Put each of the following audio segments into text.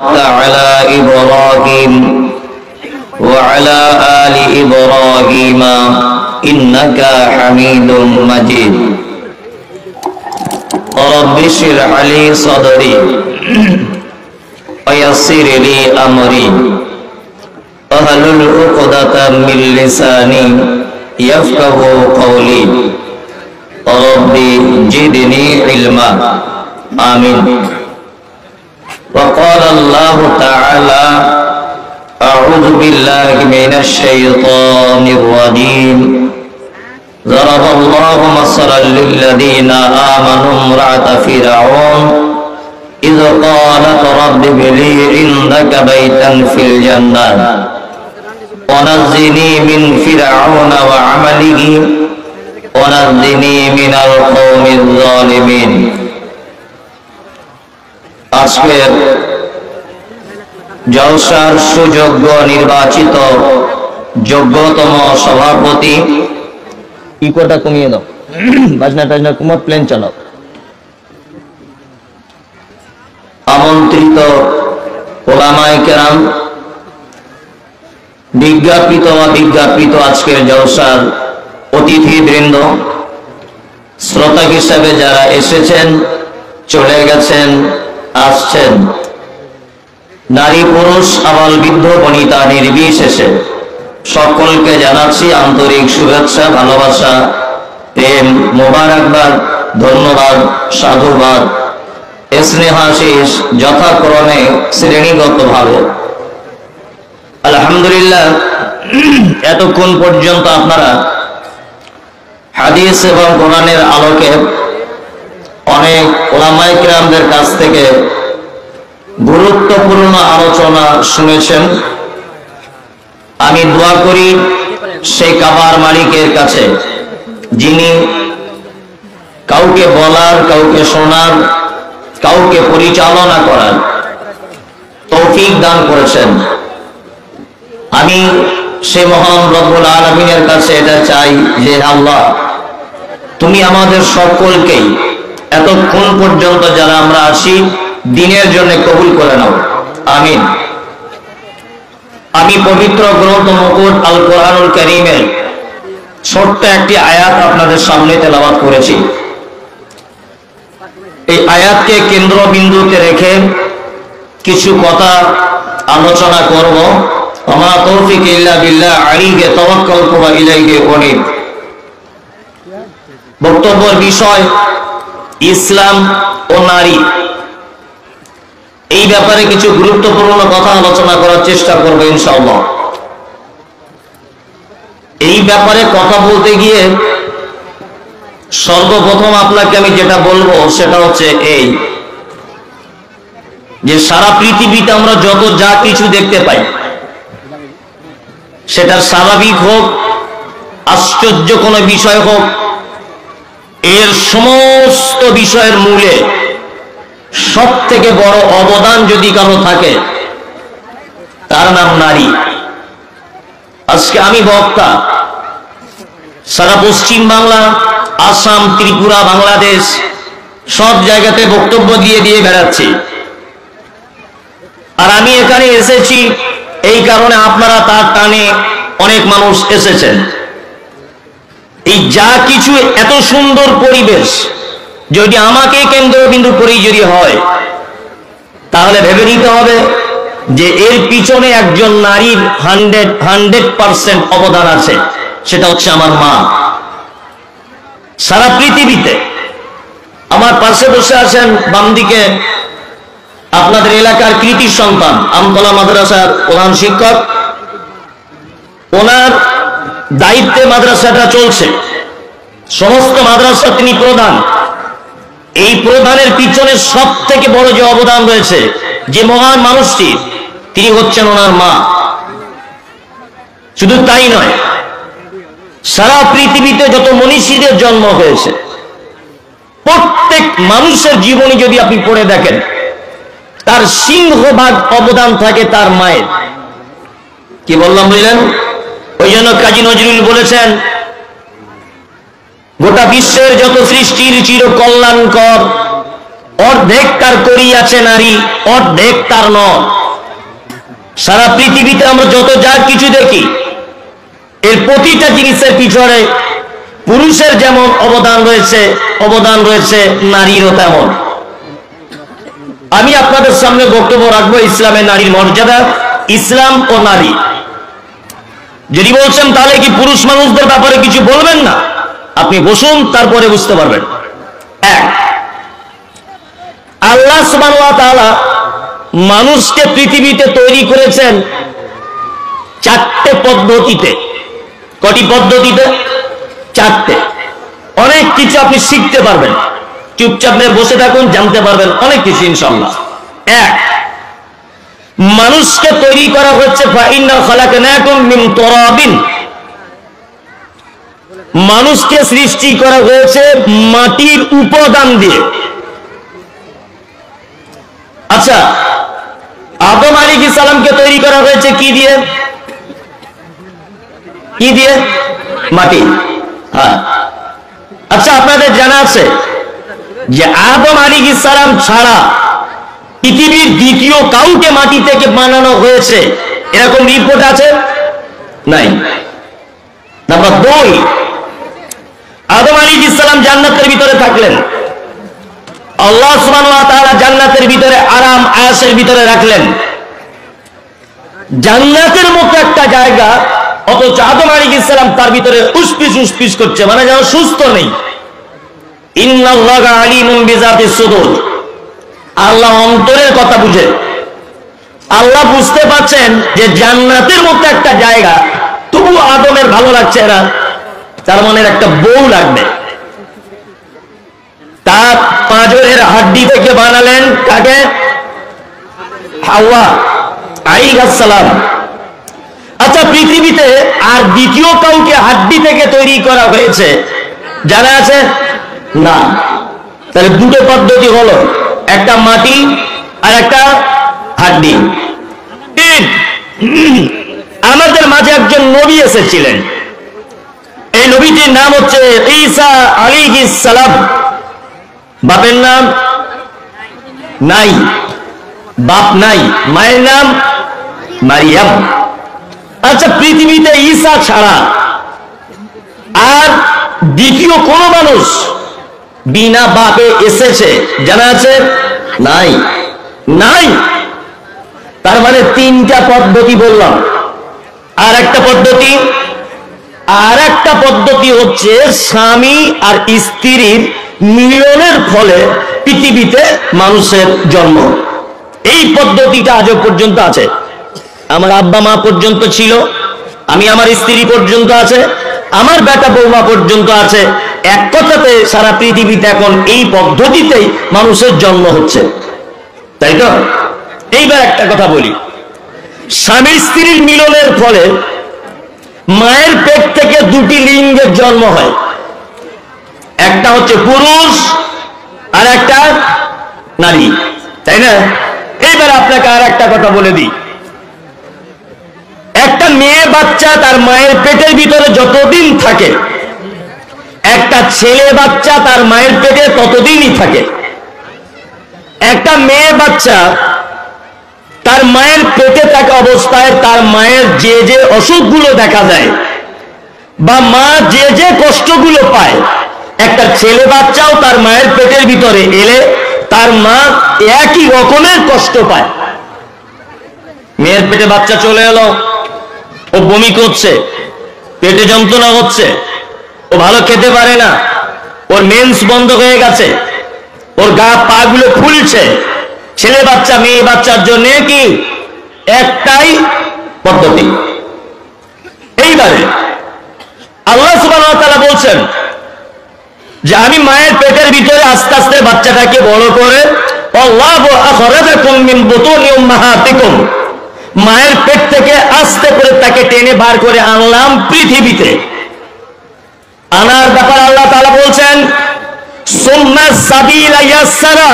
على إبراهيم وعلى آل إبراهيم إنك حميد مجيد رب اشرح لي صدري ويسر لي أمري واحلل عقدة من لساني يفقهوا قولي رب زدني علما آمين. وقال الله تعالى أعوذ بالله من الشيطان الرجيم ضرب الله مثلا للذين آمنوا امرأة فرعون إذ قالت رب ابن لي عندك بيتا في الجنة ونجني من فرعون وعمله ونجني من القوم الظالمين. আজকের জলসার সুযোগ্য নির্বাচিত যোগ্যতম সভাপতি ইকোটা কমিয়ে দাও, বাজনা টাজনা কুমার প্লেন চালাও। আমন্ত্রিত ওলামায়ে কেরাম, বিজ্ঞাপিত অবিজ্ঞাপিত আজকের জলসার অতিথিবৃন্দ, শ্রোতা হিসাবে যারা এসেছেন, চলে গেছেন, আসছেন, নারী পুরুষ আবাল বৃদ্ধ বনিতা নির্বিশেষে সকলকে জানাচ্ছি আন্তরিক শুভেচ্ছা, ভালোবাসা, প্রেম, মোবারকবাদ, ধন্যবাদ, সাধুবাদ, স্নেহাশিস যথাক্রমে শ্রেণীগতভাবে। আলহামদুলিল্লাহ, এতক্ষণ পর্যন্ত আপনারা হাদিস এবং কোরআনের আলোকে অনেক ওলামায়ে কেরামদের কাছ থেকে গুরুত্বপূর্ণ আলোচনা শুনেছেন। আমি দোয়া করি সেই কাবার মালিকের কাছে, যিনি কাউকে বলার, কাউকে শোনার, কাউকে পরিচালনা করার তৌফিক দান করেছেন। আমি সে মহান রব্বুল আলামিনের কাছে এটা চাই যে আল্লাহ, তুমি আমাদের সকলকেই এতক্ষণ পর্যন্ত যারা আমরা আসি দ্বীনের জন্য কবুল করে নাও, আমিন। আমি পবিত্র গ্রন্থ মুকুট আল কোরআনুল কারীমের ছোট্ট একটি আয়াত আপনাদের সামনে তেলাওয়াত করেছি। এই আয়াতকে কেন্দ্রবিন্দুতে রেখে কিছু কথা আলোচনা করব। ওমা তৌফিক ইল্লা বিল্লাহ আলাইহি তাওয়াক্কালতু ওয়া ইলাইহি উনীব। বক্তব্যের বিষয় ইসলাম ও নারী। এই ব্যাপারে কিছু গুরুত্বপূর্ণ কথা আলোচনা করার চেষ্টা করব ইনশাআল্লাহ। এই ব্যাপারে কথা বলতে গিয়ে সর্বপ্রথম আপনাকে আমি যেটা বলবো সেটা হচ্ছে এই যে সারা পৃথিবীতে আমরা যত যা কিছু দেখতে পাই, সেটা স্বাভাবিক হোক, আশ্চর্য কোনো বিষয় হোক, এর সমস্ত বিষয়ের মূলে সব থেকে বড় অবদান যদি কারো থাকে, তার নাম নারী। আজকে আমি বক্তা, সারা পশ্চিম বাংলা, আসাম, ত্রিপুরা, বাংলাদেশ সব জায়গাতে বক্তব্য দিয়ে দিয়ে বেড়াচ্ছি। আর আমি এখানে এসেছি এই কারণে আপনারা তার টানে অনেক মানুষ এসেছেন। এই যা কিছু এত সুন্দর পরিবেশ যদি আমাকে কেন্দ্রবিন্দু করেই যদি হয়, তাহলে ভেবে নিতে হবে যে এর পিছনে একজন নারীর 100% অবদান আছে, সেটা হচ্ছে আমার মা। সারা পৃথিবীতে আমার পাশে বসে আছেন বাম দিকে আপনাদের এলাকার কৃতি সন্তান, আমতলা মাদ্রাসার প্রধান শিক্ষক। ওনার দায়িত্বে মাদ্রাসাটা চলছে, সমস্ত মাদ্রাসা তিনি প্রধান। এই প্রধানের পিছনে সব থেকে বড় যে অবদান রয়েছে, যে মহান মানুষটি, তিনি হচ্ছেন ওনার মা। শুধু তাই নয়, সারা পৃথিবীতে যত মনীষীদের জন্ম হয়েছে, প্রত্যেক মানুষের জীবনী যদি আপনি পড়ে দেখেন, তার সিংহভাগ অবদান থাকে তার মায়ের। কি বললাম বুঝলেন? ওই জন্য কাজী নজরুল বলেছেন, গোটা বিশ্বের যত সৃষ্টির চির কল্যাণকর অর্ধেক তার করিয়াছে নারী, অর্ধেক তার নয়। সারা পৃথিবীতে আমরা যত যা কিছু দেখি, এর প্রতিটা জিনিসের পিছনে পুরুষের যেমন অবদান রয়েছে নারীরও তেমন। আমি আপনাদের সামনে বক্তব্য রাখবো ইসলামের নারীর মর্যাদা, ইসলাম ও নারী। যদি বলছেন তাহলে কি পুরুষ মানুষদের ব্যাপারে কিছু বলবেন না? আপনি বসুন, তারপরে বুঝতে পারবেন। এক, আল্লাহ সুবহানাহু ওয়া তাআলা মানুষকে পৃথিবীতে তৈরি করেছেন চারটে পদ্ধতিতে। কটি পদ্ধতিতে? চারটে। অনেক কিছু আপনি শিখতে পারবেন, চুপচাপ বসে থাকুন, জানতে পারবেন অনেক কিছু ইনশাআল্লাহ। এক, মানুষকে তৈরি করা হচ্ছে ফাইন্না খালাকনাকুম মিন তুরাবিন, মানুষকে সৃষ্টি করা হয়েছে মাটির উপাদান দিয়ে। আচ্ছা, আদম আলাইহিস সালামকে তৈরি করা হয়েছে কি দিয়ে? কি দিয়ে? মাটি। হ্যাঁ। আচ্ছা, আপনাদের জানা আছে যে আদম আলাইহিস সালাম ছাড়া পৃথিবীর দ্বিতীয় কাউকে মাটি থেকে বানানো হয়েছে এরকম রিপোর্ট আছে? নাই। নাম্বার দুই, আদম আলাইহিস সালাম জান্নাতের ভিতরে থাকলেন, আল্লাহ সুবহানাহু ওয়া তাআলা জান্নাতের ভিতরে আরাম আয়েশের ভিতরে রাখলেন। জান্নাতের মতো একটা জায়গা, অথচ আদম আলাইহিস সালাম তার ভিতরে উসপিস করছে, মানে যেন সুস্থ নেই। ইন্নাল্লাহা আলিমুন বিযাতিস সুদূর, আল্লাহ অন্তরের কথা বুঝে। আল্লাহ বুঝতে পারছেন যে জান্নাতের মতো একটা জায়গা, তবু আদমের ভালো লাগছে না, তার মনের একটা বউ লাগবে। তার পাঁজরের হাড্ডি থেকে বানালেন কাকে? হাওয়া আলাইহিস সালাম। আচ্ছা, পৃথিবীতে আর দ্বিতীয় কাউকে হাড্ডি থেকে তৈরি করা হয়েছে জানা আছে? না। তাহলে দুটো পদ্ধতি হলো, একটা মাটি আর একটা হাড্ডি। আমাদের মাঝে একজন নবী এসেছিলেন, এই নবীটির নাম হচ্ছে ঈসা আলাইহিস সালাম। বাপের নাম নাই, বাপ নাই, মায়ের নাম মারিয়াম। আচ্ছা, পৃথিবীতে ঈসা ছাড়া আর দ্বিতীয় কোন মানুষ বিনা বাপে এসেছে জানা আছে? নাই। নাই। তার মানে তিনটা পদ্ধতি বললাম। আর একটা পদ্ধতি হচ্ছে স্বামী আর স্ত্রীর মিলনের ফলে পৃথিবীতে মানুষের জন্ম। এই পদ্ধতিটা আজও পর্যন্ত আছে। আমার আব্বা মা পর্যন্ত ছিল, আমি আমার স্ত্রী পর্যন্ত আছে, আমার বেটা বৌমা পর্যন্ত আছে। এক কথাতে সারা পৃথিবীতে এখন এই পদ্ধতিতেই মানুষের জন্ম হচ্ছে, তাই তো? এইবার একটা কথা বলি, স্বামী স্ত্রীর মিলনের ফলে মায়ের পেট থেকে দুটি লিঙ্গের জন্ম হয়, একটা হচ্ছে পুরুষ আর একটা নারী, তাই না? এইবার আপনাকে আর একটা কথা বলে দিই, একটা মেয়ে বাচ্চা তার মায়ের পেটের ভিতরে যতদিন থাকে, একটা ছেলে বাচ্চা তার মায়ের পেটে ততদিনই থাকে। একটা মেয়ে বাচ্চা তার মায়ের পেটে থাকা অবস্থায় তার মায়ের যে যে অসুখগুলো দেখা যায় বা মা যে যে কষ্টগুলো পায়, একটা ছেলে বাচ্চাও তার মায়ের পেটের ভিতরে এলে তার মা একই রকমের কষ্ট পায়। মেয়ের পেটে বাচ্চা চলে এলো, ও বমি করছে, পেটে যন্ত্রণা হচ্ছে, ও ভালো খেতে পারে না, ওর মেন্স বন্ধ হয়ে গেছে, ওর গা পা গুলো ফুলছে। ছেলে বাচ্চা মেয়ে বাচ্চার জন্য কি একটাই পদ্ধতি। এইবারে আল্লাহ সুবহানাহু ওয়া তাআলা বলছেন যে আমি মায়ের পেটের ভিতরে আস্তে আস্তে বাচ্চাটাকে বড় করে, আল্লাহু আখরাজাকুম মিন বুতুনি উম্মাহাতিকুম, মায়ের পেট থেকে আস্তে করে তাকে টেনে বার করে আনলাম পৃথিবীতে। আনার ব্যাপার আল্লাহ তাআলা বলছেন সুম্মা সাবিলা ইয়াসসারা,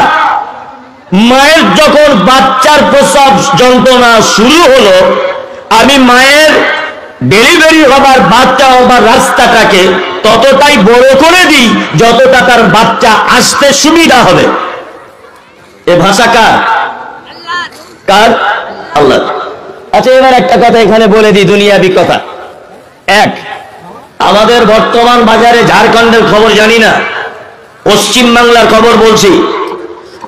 মায়ের যখন বাচ্চার প্রসব যন্ত্রণা শুরু হলো, আমি মায়ের ডেলিভারি হবার বাচ্চা হবার রাস্তাটাকে ততটাই বড় করে দিই যতটা তার বাচ্চা আসতে সুবিধা হবে। এ ভাষা কার? কার? আল্লাহ। আচ্ছা, এবার একটা কথা এখানে বলে দিই, দুনিয়াবি কথা। এক, আমাদের বর্তমান বাজারে ঝাড়খণ্ডের খবর জানি না, পশ্চিম বাংলার খবর বলছি,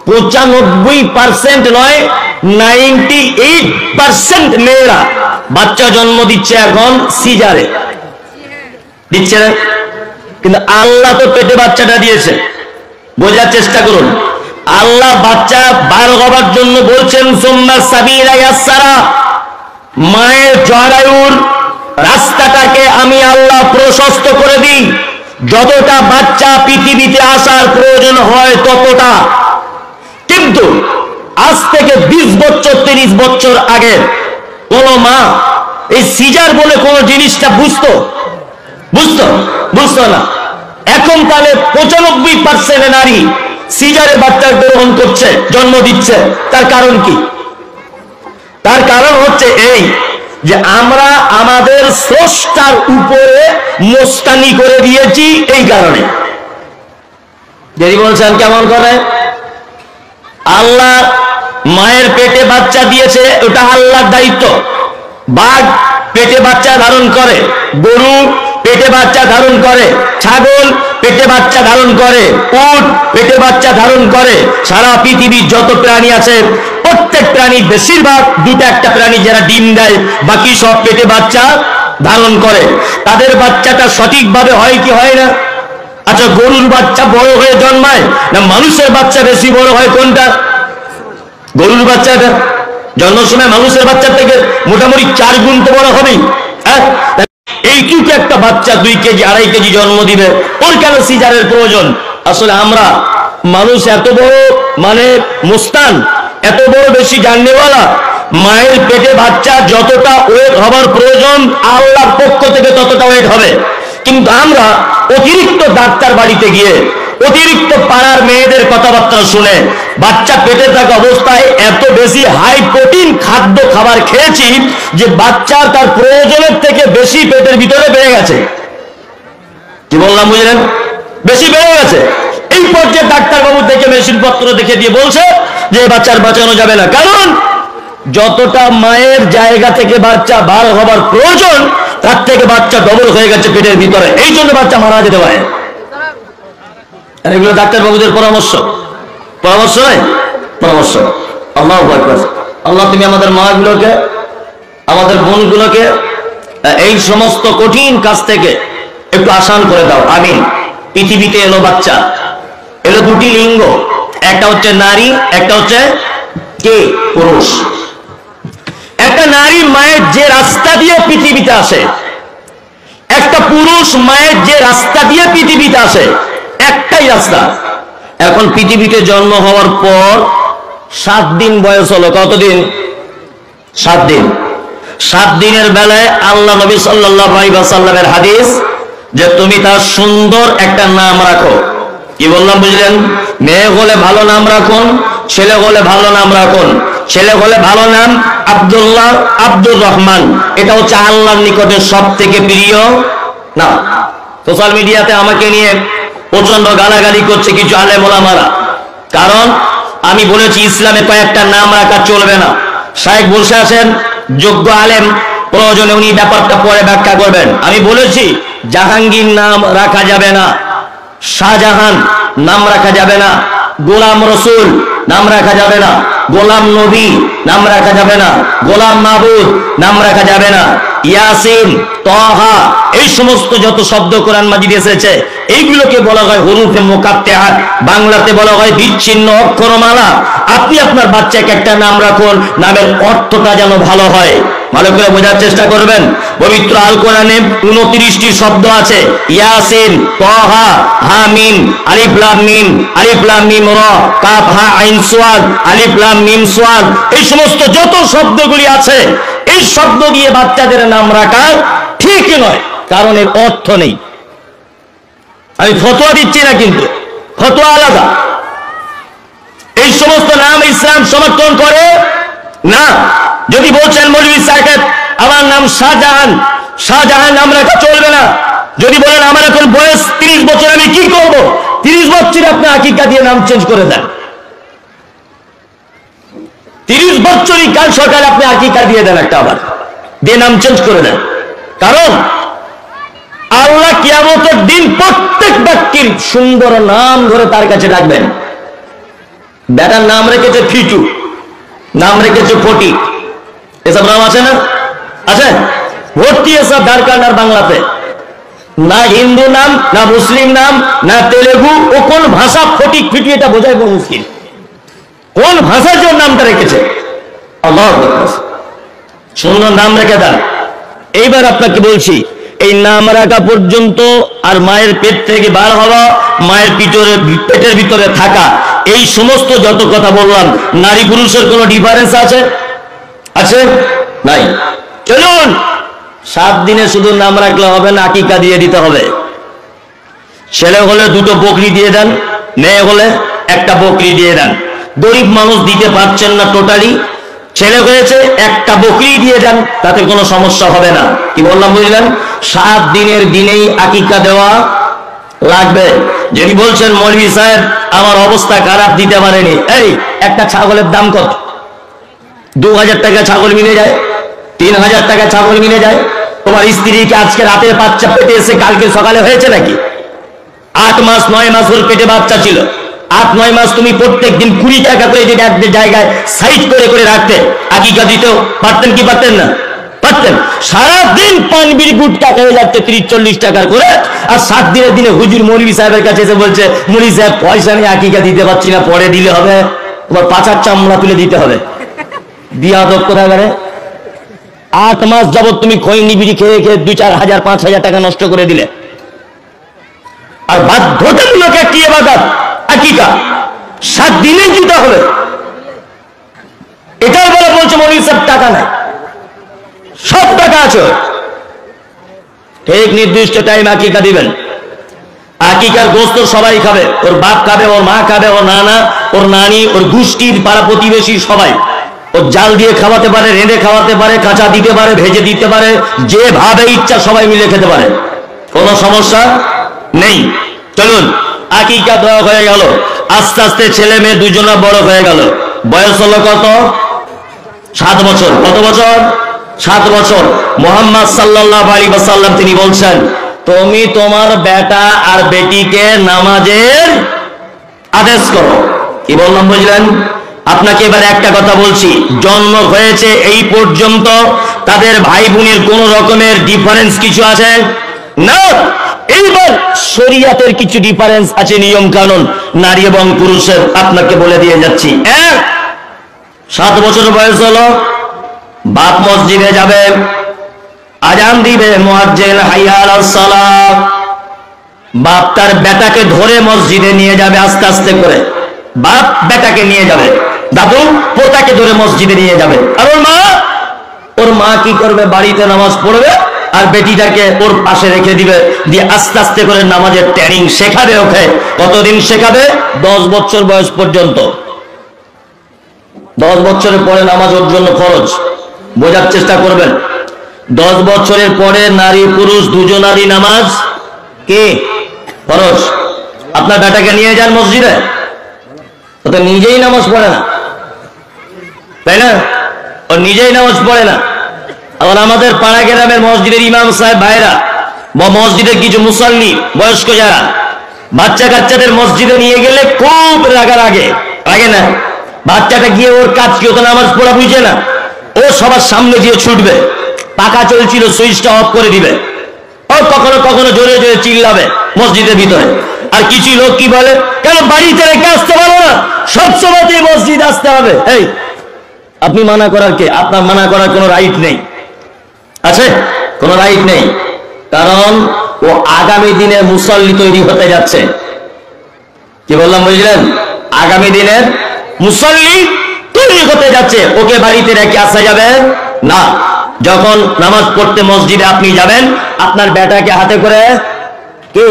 95% নয়, 98% মেয়েরা বাচ্চা জন্ম দিচ্ছে এখন সিজারে, দিচ্ছে না? কিন্তু আল্লাহ তো পেটে বাচ্চাটা দিয়েছে। বোঝার চেষ্টা করুন, আল্লাহ বাচ্চা বার হবার জন্য বলছেন সুম্মা সাবিলা ইয়াসসারা, মায়ের জরায়ুর রাস্তাটাকে আমি আল্লাহ প্রশস্ত করে দিই, যতটা বাচ্চা পৃথিবীতে আসার প্রয়োজন হয় ততটা। কিন্তু আজ থেকে 20 বছর 30 বছর আগে কোন মা এই সিজার বলে কোন জিনিসটা বুঝতো না। এখন তাহলে 95% নারী সিজারে বাচ্চা গ্রহণ করছে, জন্ম দিচ্ছে। তার কারণ কি? তার কারণ হচ্ছে এই যে আমরা আমাদের স্রষ্টার উপরে মোস্তানি করে দিয়েছি। এই কারণে যদি বলছেন কেমন করে, আল্লাহ মায়ের পেটে বাচ্চা দিয়েছে, ওটা আল্লাহর দায়িত্ব। বাঘ পেটে বাচ্চা ধারণ করে, গরু পেটে বাচ্চা ধারণ করে, ছাগল পেটে বাচ্চা ধারণ করে, উট পেটে বাচ্চা ধারণ করে। সারা পৃথিবীর যত প্রাণী আছে প্রত্যেক প্রাণী, বেশিরভাগ দুটো একটা প্রাণী যারা ডিম দেয়, বাকি সব পেটে বাচ্চা ধারণ করে। তাদের বাচ্চাটা সঠিকভাবে হয় কি হয় না? আচ্ছা, গরুর বাচ্চা বড় হয়ে জন্মায় না মানুষের বাচ্চা বেশি বড় হয়? কোনটা? গরুর বাচ্চাটা জন্মের সময় মানুষের বাচ্চার থেকে মোটামুটি 4 গুণ তো বড় হবেই। হ্যাঁ, এইটুকু একটা বাচ্চা 2 কেজি 2.5 কেজি জন্ম দিবে, ওর কেন সিজারের প্রয়োজন? আসলে আমরা মানুষ এত বড় মুস্তান, এত বড় বেশি জাননেওয়ালা, মায়ের পেটে বাচ্চা যতটা ওয়েট হবার প্রয়োজন আল্লাহর পক্ষ থেকে ততটা ওয়েট হবে। কিন্তু আমরা অতিরিক্ত ডাক্তার বাড়িতে গিয়ে, অতিরিক্ত পাড়ার মেয়েদের কথাবার্তা শুনে, বাচ্চা পেটে থাকা অবস্থায় এত বেশি হাই প্রোটিন খাদ্য খাবার খেয়েছি যে বাচ্চা তার প্রয়োজনের থেকে বেশি পেটের ভিতরে বেড়ে গেছে। কি বললাম বুঝলেন? বেশি বেড়ে গেছে। এই পর্যায়ে ডাক্তারবাবু থেকে মেশিন পত্র দেখে দিয়ে বলছে যে বাচ্চার বাঁচানো যাবে না, কারণ যতটা মায়ের জায়গা থেকে বাচ্চা বার হবার প্রয়োজন তার থেকে বাচ্চা ডবল হয়ে গেছে পেটের ভিতরে, এই জন্য বাচ্চা মারা যেতে পারে। এগুলো ডাক্তারবাবুদের পরামর্শ নয়, পরামর্শ। আল্লাহু আকবার। আল্লাহ তুমি আমাদের মাগুলোকে, আমাদের বোনগুলোকে এই সমস্ত কঠিন কাজ থেকে একটু আসান করে দাও, আমিন। পৃথিবীতে এলো বাচ্চা, এলো 2টি লিঙ্গ, একটা হচ্ছে নারী, একটা হচ্ছে কে? পুরুষ। একটা নারী মায়ের যে রাস্তা দিয়ে পৃথিবীতে আসে, একটা পুরুষ মায়ের যে রাস্তা দিয়ে পৃথিবীতে আসে, একটাই রাস্তা। এখন পৃথিবীতে জন্ম হওয়ার পর 7 দিন বয়স হলো। কতদিন? 7 দিন। 7 দিনের বেলায় আল্লাহ নবী সাল্লাল্লাহু আলাইহি ওয়াসাল্লামের হাদিস যে তুমি তার সুন্দর একটা নাম রাখো। কি বললাম বুঝলেন? মেয়ে হলে ভালো নাম রাখুন, ছেলে হলে ভালো নাম রাখুন। ছেলে হলে ভালো নাম আব্দুল্লাহ, আব্দুর রহমান, এটা হচ্ছে আল্লাহর নিকটে সব থেকে প্রিয় নাম। সোশ্যাল মিডিয়াতে আমাকে নিয়ে প্রচন্ড গালাগালি করছে কিছু আলেম ওলামারা, কারণ আমি বলেছি ইসলামে কয়েকটা নাম রাখা চলবে না। শায়েখ বসে আছেন, যোগ্য আলেম, প্রয়োজনে উনি ব্যাপারটা পরে ব্যাখ্যা করবেন। আমি বলেছি জাহাঙ্গীর নাম রাখা যাবে না, শাহজাহান নাম রাখা যাবে না, গোলাম রসুল নাম রাখা যাবে না, গোলাম নবী নাম রাখা যাবে না, গোলাম মাহবুব নাম রাখা যাবে না, ইয়াসিন, তাহা, এই সমস্ত যত শব্দ কোরআন মাজিদে এসেছে এইগুলোকে বলা হয় হুরুফে মুকাত্তাআত, বাংলাতে বলা হয় বিচ্ছিন্ন অক্ষরমালা। আপনি আপনার বাচ্চাকে একটা নাম রাখুন, নামের অর্থটা যেন ভালো হয়। ভালো করে বোঝার চেষ্টা করবেন। পবিত্র আল কোরআনে 29টি শব্দ আছে, ইয়াসিন, তাহা, হামিম, আলিফ লাম মিম, আলিফ লাম মিম র, কাফ হা আইন সাদ, আলিফ লাম মিম সাদ, এই সমস্ত যত শব্দগুলি আছে এই শব্দ দিয়ে বাচ্চাদের নাম রাখা ঠিক নয়, কারণ এর অর্থ নেই। আমি ফতোয়া দিচ্ছি না, কিন্তু ফতোয়া আলাদা। এই সমস্ত নাম ইসলাম সমর্থন করে না। যদি বলছেন মৌলভী সাহেব আমার নাম শাহজাহান, শাহজাহান নাম রাখা চলবে না। যদি বলেন আমার এখন বয়স 30 বছর, আমি কি করব? 30 বছর আপনি আকিকা দিয়ে নাম চেঞ্জ করে দেন। 30 বছরই কাল সকালে আপনি আকিকা দিয়ে দেন একটা, আবার দিয়ে নাম চেঞ্জ করে দেন। কারণ আল্লাহ কিয়ামতের দিন প্রত্যেক ব্যক্তির সুন্দর নাম ধরে তার কাছে ডাকবেন। বেটার নাম রেখেছে ফিটু, নাম রেখেছে ফটিক, এসব নাম আছে না? আছে ভর্তি এসব দরকার বাংলাতে। না হিন্দু নাম, না মুসলিম নাম, না তেলেগু। ও কোন ভাষা ফটিক ফিটু এটা বোঝায় কোন মুশকিল। কোন ভাষার জন্য নামটা রেখেছে? আল্লাহু আকবার। সুন্দর নাম রেখে দেন। এইবার আপনাকে বলছি, এই নাম রাখা পর্যন্ত আর মায়ের পেট থেকে বার হওয়া, মায়ের পেটের ভিতরে থাকা, এই সমস্ত যত কথা বললাম, নারী পুরুষের কোনো ডিফারেন্স আছে? আছে? নাই। চলুন, 7 দিনে শুধু নাম রাখলে হবে না, আকিকা দিয়ে দিতে হবে। ছেলে হলে 2টো বকরি দিয়ে দেন, মেয়ে হলে 1টা বকরি দিয়ে দেন। গরিব মানুষ দিতে পারছেন না টোটালি, ছেলে হয়েছে 1টা বকরি দিয়ে দেন, তাতে কোনো সমস্যা হবে না। কি বললাম বুঝলেন? 7 দিনের দিনেই আকিকা দেওয়া লাগবে। যদি বলছেন মৌলভী সাহেব আমার অবস্থা খারাপ, দিতে পারেনি, এই একটা ছাগলের দাম কত? 2000 টাকা ছাগল মিলে যায়, 3000 টাকা ছাগল মিলে যায়। তোমার স্ত্রীকে আজকে রাতের বাচ্চা পেটে এসে কালকে সকালে হয়েছে নাকি? 8 মাস 9 মাস ওর পেটে বাচ্চা ছিল। 8-9 মাস তুমি প্রত্যেক দিন 20 টাকা করে যদি একটা জায়গায় সাইড করে করে রাখতে, আকিকা দিতেও পারতেন কি পারতেন না? পারতেন। সারাদিন পান বিড়ি গুটকা খেয়ে যাচ্ছে 30-40 টাকার করে, আর 7 দিনের দিনে হুজুর মৌলভী সাহেবের কাছে এসে বলছে মৌলভী সাহেব পয়সা নিয়ে আকিকা দিতে পারছি না, পরে দিলে হবে। তোমার পাছার চামড়া তুলে দিতে হবে। বিয়াদব কোথায় গেলে? 8 মাস যাবত তুমি খৈনি বিড়ি খেয়ে খেয়ে 2-4 হাজার 5 হাজার টাকা নষ্ট করে দিলে, আর বাধ্যতামূলক একটি ইবাদত আকিকা 7 দিনেই দিতে হবে। এটাই বলে বলছে মৌলভী সাহেব টাকা নাই, সব টাকা আছে, ঠিক নির্দিষ্ট টাইম আকিকা দিবেন। আকিকার গোস্ত সবাই খাবে, ওর বাপ খাবে, ওর মা খাবে, ওর নানা, ওর নানি, ওর গোষ্ঠীর পাড়া প্রতিবেশী সবাই। ও জাল দিয়ে খাওয়াতে পারে, রেঁধে খাওয়াতে পারে, কাঁচা দিতে পারে, ভেজে দিতে পারে, যেভাবে ইচ্ছা সবাই মিলে খেতে পারে, কোনো সমস্যা নেই। চলুন, আকিকা দেওয়া হয়ে গেল। আস্তে আস্তে ছেলে মেয়ে দুজনা বড় হয়ে গেল। বয়স হলো কত? 7 বছর। কত বছর? 7 বছর। মুহাম্মদ সাল্লাল্লাহু আলাইহি ওয়াসাল্লাম তিনি বলছেন, তুমি তোমার বেটা আর বেটিকে নামাজের আদেশ করো। কি বললাম বুঝলেন? আপনাকে এবার একটা কথা বলছি, জন্ম হয়েছে এই পর্যন্ত তাদের ভাই বোনের কোন রকমের ডিফারেন্স কিছু আছে না? এইবার শরীয়তের কিছু ডিফারেন্স আছে, নিয়ম কানুন নারী এবং পুরুষের, আপনাকে বলে দিয়ে যাচ্ছি। 7 বছর বয়স হলো, বাপ মসজিদে যাবে, আজান দিবে, মুয়াজ্জিন হাইয়া আলাস সালাহ, বাপ তার বেটাকে ধরে মসজিদে নিয়ে যাবে আস্তে আস্তে করে। বাপ বেটাকে নিয়ে যাবে, দাদু পোতাকে ধরে মসজিদে নিয়ে যাবে। আর ওর মা কি করবে? বাড়িতে নামাজ পড়বে আর বেটিটাকে ওর পাশে রেখে দিবে, দিয়ে আস্তে আস্তে করে নামাজের ট্রেনিং শেখাবে ওকে। কতদিন শেখাবে? 10 বছর বয়স পর্যন্ত। 10 বছরের পরে নামাজ ওর জন্য ফরজ। বোঝার চেষ্টা করবেন, 10 বছরের পরে নারী পুরুষ দুজনারই নামাজ কি ফরজ। আপনার বেটাকে নিয়ে যান মসজিদে, ও তো নিজেই নামাজ পড়ে না, তাই না? ও নিজেই নামাজ পড়ে না। আবার আমাদের পাড়া গ্রামের মসজিদের ইমাম সাহেব ভাইরা বা মসজিদের কিছু মুসল্লি বয়স্ক যারা বাচ্চা কাচ্চাদের মসজিদে নিয়ে গেলে খুব রাগে না? বাচ্চাটা গিয়ে ওর কাজ কি, ও তো নামাজ পড়া বুঝে না, ও সবার সামনে দিয়ে ছুটবে, পাখা চলছিল সুইচটা অফ করে দিবে, ও কখনো কখনো জোরে জোরে চিল্লাবে মসজিদের ভিতরে। আর কিছু লোক কি বলে, কেন বাড়িতে রেখে আসতে পারো না, সবসময়তেই মসজিদ আসতে হবে? এই আপনি মানা করার কে? আপনার মানা করার কোনো রাইট নেই, আছে? কোনো রাইট নেই, কারণ ও আগামী দিনের মুসল্লি তৈরি হতে যাচ্ছে। কি বললাম বুঝলেন? আগামী দিনের মুসল্লি তৈরি হতে যাচ্ছে, ওকে বাড়িতে রেখে আসা যাবে না। যখন নামাজ পড়তে মসজিদে আপনি যাবেন, আপনার বেটাকে হাতে করে কি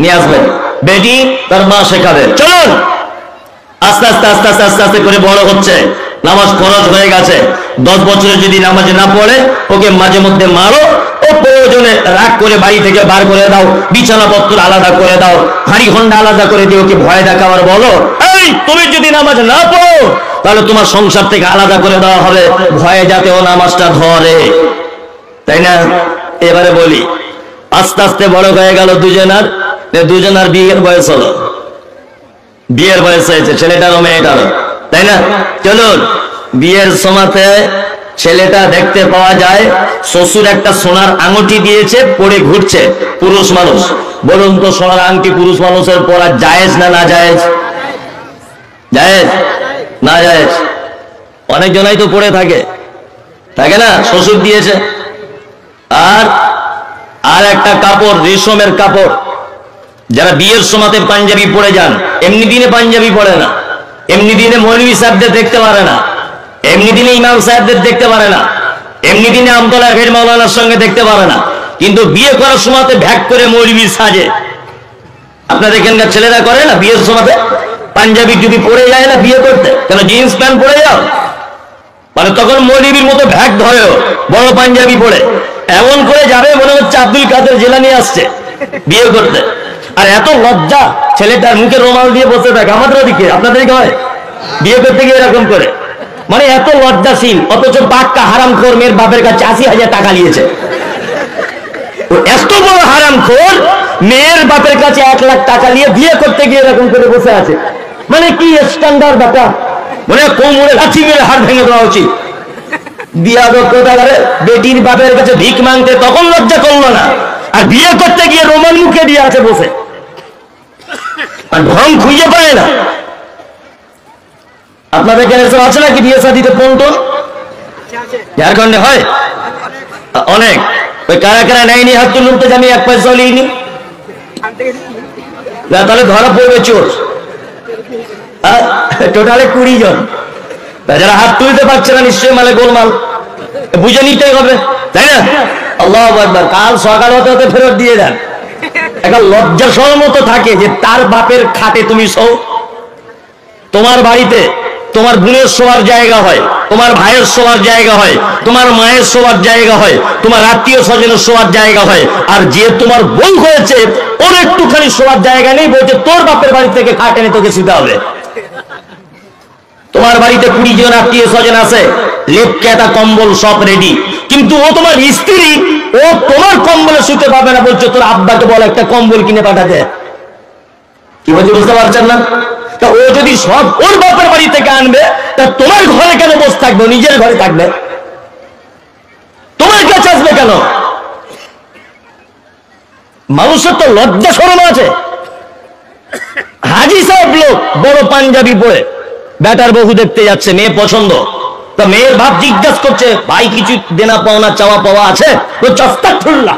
নিয়ে আসবেন, বেটি তার মা শেখাবে। চলুন, আস্তে আস্তে আস্তে আস্তে আস্তে আস্তে করে বড় হচ্ছে, নামাজ ফরজ হয়ে গেছে। 10 বছরে যদি নামাজে না পড়ে, ওকে মাঝে মধ্যে মারো, ও প্রয়োজনে রাগ করে বাড়ি থেকে বার করে দাও, বিছানাপত্র আলাদা করে দাও, হাঁড়ি হন্ডা আলাদা করে দিয়ে ওকে ভয় দেখাবার বলো, এই তুমি যদি নামাজ না পড়ো তাহলে তোমার সংসার থেকে আলাদা করে দেওয়া হবে, ভয়ে যাতে ও নামাজটা ধরে, তাই না? এবারে বলি, আস্তে আস্তে বড় হয়ে গেল দুজনার বিয়ের বয়স হলো, বিয়ের বয়স হয়েছে ছেলেটারও মেয়েটারও, তাই না? চলুন বিয়ের সময়তে ছেলেটা দেখতে পাওয়া যায় শ্বশুর একটা সোনার আংটি দিয়েছে, পরে ঘুরছে। পুরুষ মানুষ, বলুন তো সোনার আংটি পুরুষ মানুষের পরা জায়েজ না না জায়েজ? জায়েজ না জায়েজ? অনেক জনাই তো পড়ে থাকে, থাকে না? শ্বশুর দিয়েছে। আর একটা কাপড়, রেশমের কাপড়, যারা বিয়ের সময়তে পাঞ্জাবি পরে যান, এমনি দিনে পাঞ্জাবি পরে না, এমনি দিনে মৌলভী সাহেবদের দেখতে পারে না, এমনি দিনে ইমাম সাহেবদের দেখতে পারে না, এমনি দিনে আমতলা ফের মাওলানার সঙ্গে দেখতে পারে না, কিন্তু বিয়ে করার সময়তে ভ্যাক করে মৌলভী সাজে। আপনাদের এখানকার ছেলেরা করে না বিয়ের সময়তে পাঞ্জাবি টুপি পরে যায় না বিয়ে করতে? কেন জিন্স প্যান্ট পরে যাও? মানে তখন মৌলভীর মতো ভ্যাক ধরেও বড় পাঞ্জাবি পরে এমন করে যাবে মনে হচ্ছে আব্দুল কাদের জিলানী আসছে বিয়ে করতে। আর এত লজ্জা, ছেলেটার মুখে রুমাল দিয়ে বসে থাকে। আমাদের ওদিকে, আপনাদের হয় বিয়ে করতে গিয়ে এরকম করে, মানে এত লজ্জাশীল, অথচ পাক্কা হারামখোর মেয়ের বাপের কাছে 80,000 টাকা নিয়েছে। এত বড় হারামখোর মেয়ের বাপের কাছে 1 লাখ টাকা নিয়ে বিয়ে করতে গিয়ে এরকম করে বসে আছে। মানে কি স্ট্যান্ডার্ড ব্যাপার, মানে কোমরে লাঠি মেরে হাড় ভেঙে দেওয়া উচিত। বিয়াদব কোথাকারে, বেটির বাপের কাছে ভিক মাংতে তখন লজ্জা করলো না, আর বিয়ে করতে গিয়ে রোমান মুখে দিয়ে আছে বসে, আর ঢং খুঁজে পায় না। আপনাদের এখানে সব আছে নাকি বিয়ে শাদিতে পন্টন? ঝাড়খণ্ডে হয় অনেক। ওই কারা কারা নেয়নি হাত তুলুন তো, আমি 1 পয়সাও নিইনি। তাহলে ধরা পড়বে চোর। টোটালে 20 জন, যারা হাত তুলতে পারছে না নিশ্চয়ই মালে গোলমাল, বুঝে নিতে হবে, তাই না? আল্লাহু আকবার। কাল সকাল হতে হতে ফেরত দিয়ে দেন। একটা লজ্জা শরম মতো থাকে যে তার বাপের খাটে তুমি শো। তোমার বাড়িতে তোমার বোনের শোয়ার জায়গা হয়, তোমার ভাইয়ের শোয়ার জায়গা হয়, তোমার মায়ের শোয়ার জায়গা হয়, তোমার আত্মীয় স্বজনের শোয়ার জায়গা হয়, আর যে তোমার বউ হয়েছে ওর একটুখানি শোয়ার জায়গা নেই, বলছে তোর বাপের বাড়ি থেকে খাট এনে তোকে শুতে হবে। তোমার বাড়িতে 20 জন আত্মীয় স্বজন আছে, লেপ কেতা কম্বল সব রেডি, কিন্তু ও তোমার স্ত্রী, ও তোমার কম্বলে শুতে পাবে না, বলছো তোর আব্বাকে বল একটা কম্বল কিনে পাঠাতে। কি বলছে বুঝতে পারছেন না? তা ও যদি সব ওর বাপের বাড়ি থেকে আনবে, তা তোমার ঘরে কেন বসে থাকবে? নিজের ঘরে থাকবে, তোমার কাছে আসবে কেন? মানুষের তো লজ্জা শরম আছে। হাজি সাহেব লোক বড় পাঞ্জাবি পরে বেটার বহু দেখতে যাচ্ছে, মেয়ে পছন্দ, তা মেয়ের বাপ জিজ্ঞাসা করছে ভাই কিছু দেনা পাওনা চাওয়া পাওয়া আছে? তো আস্তাগফিরুল্লাহ,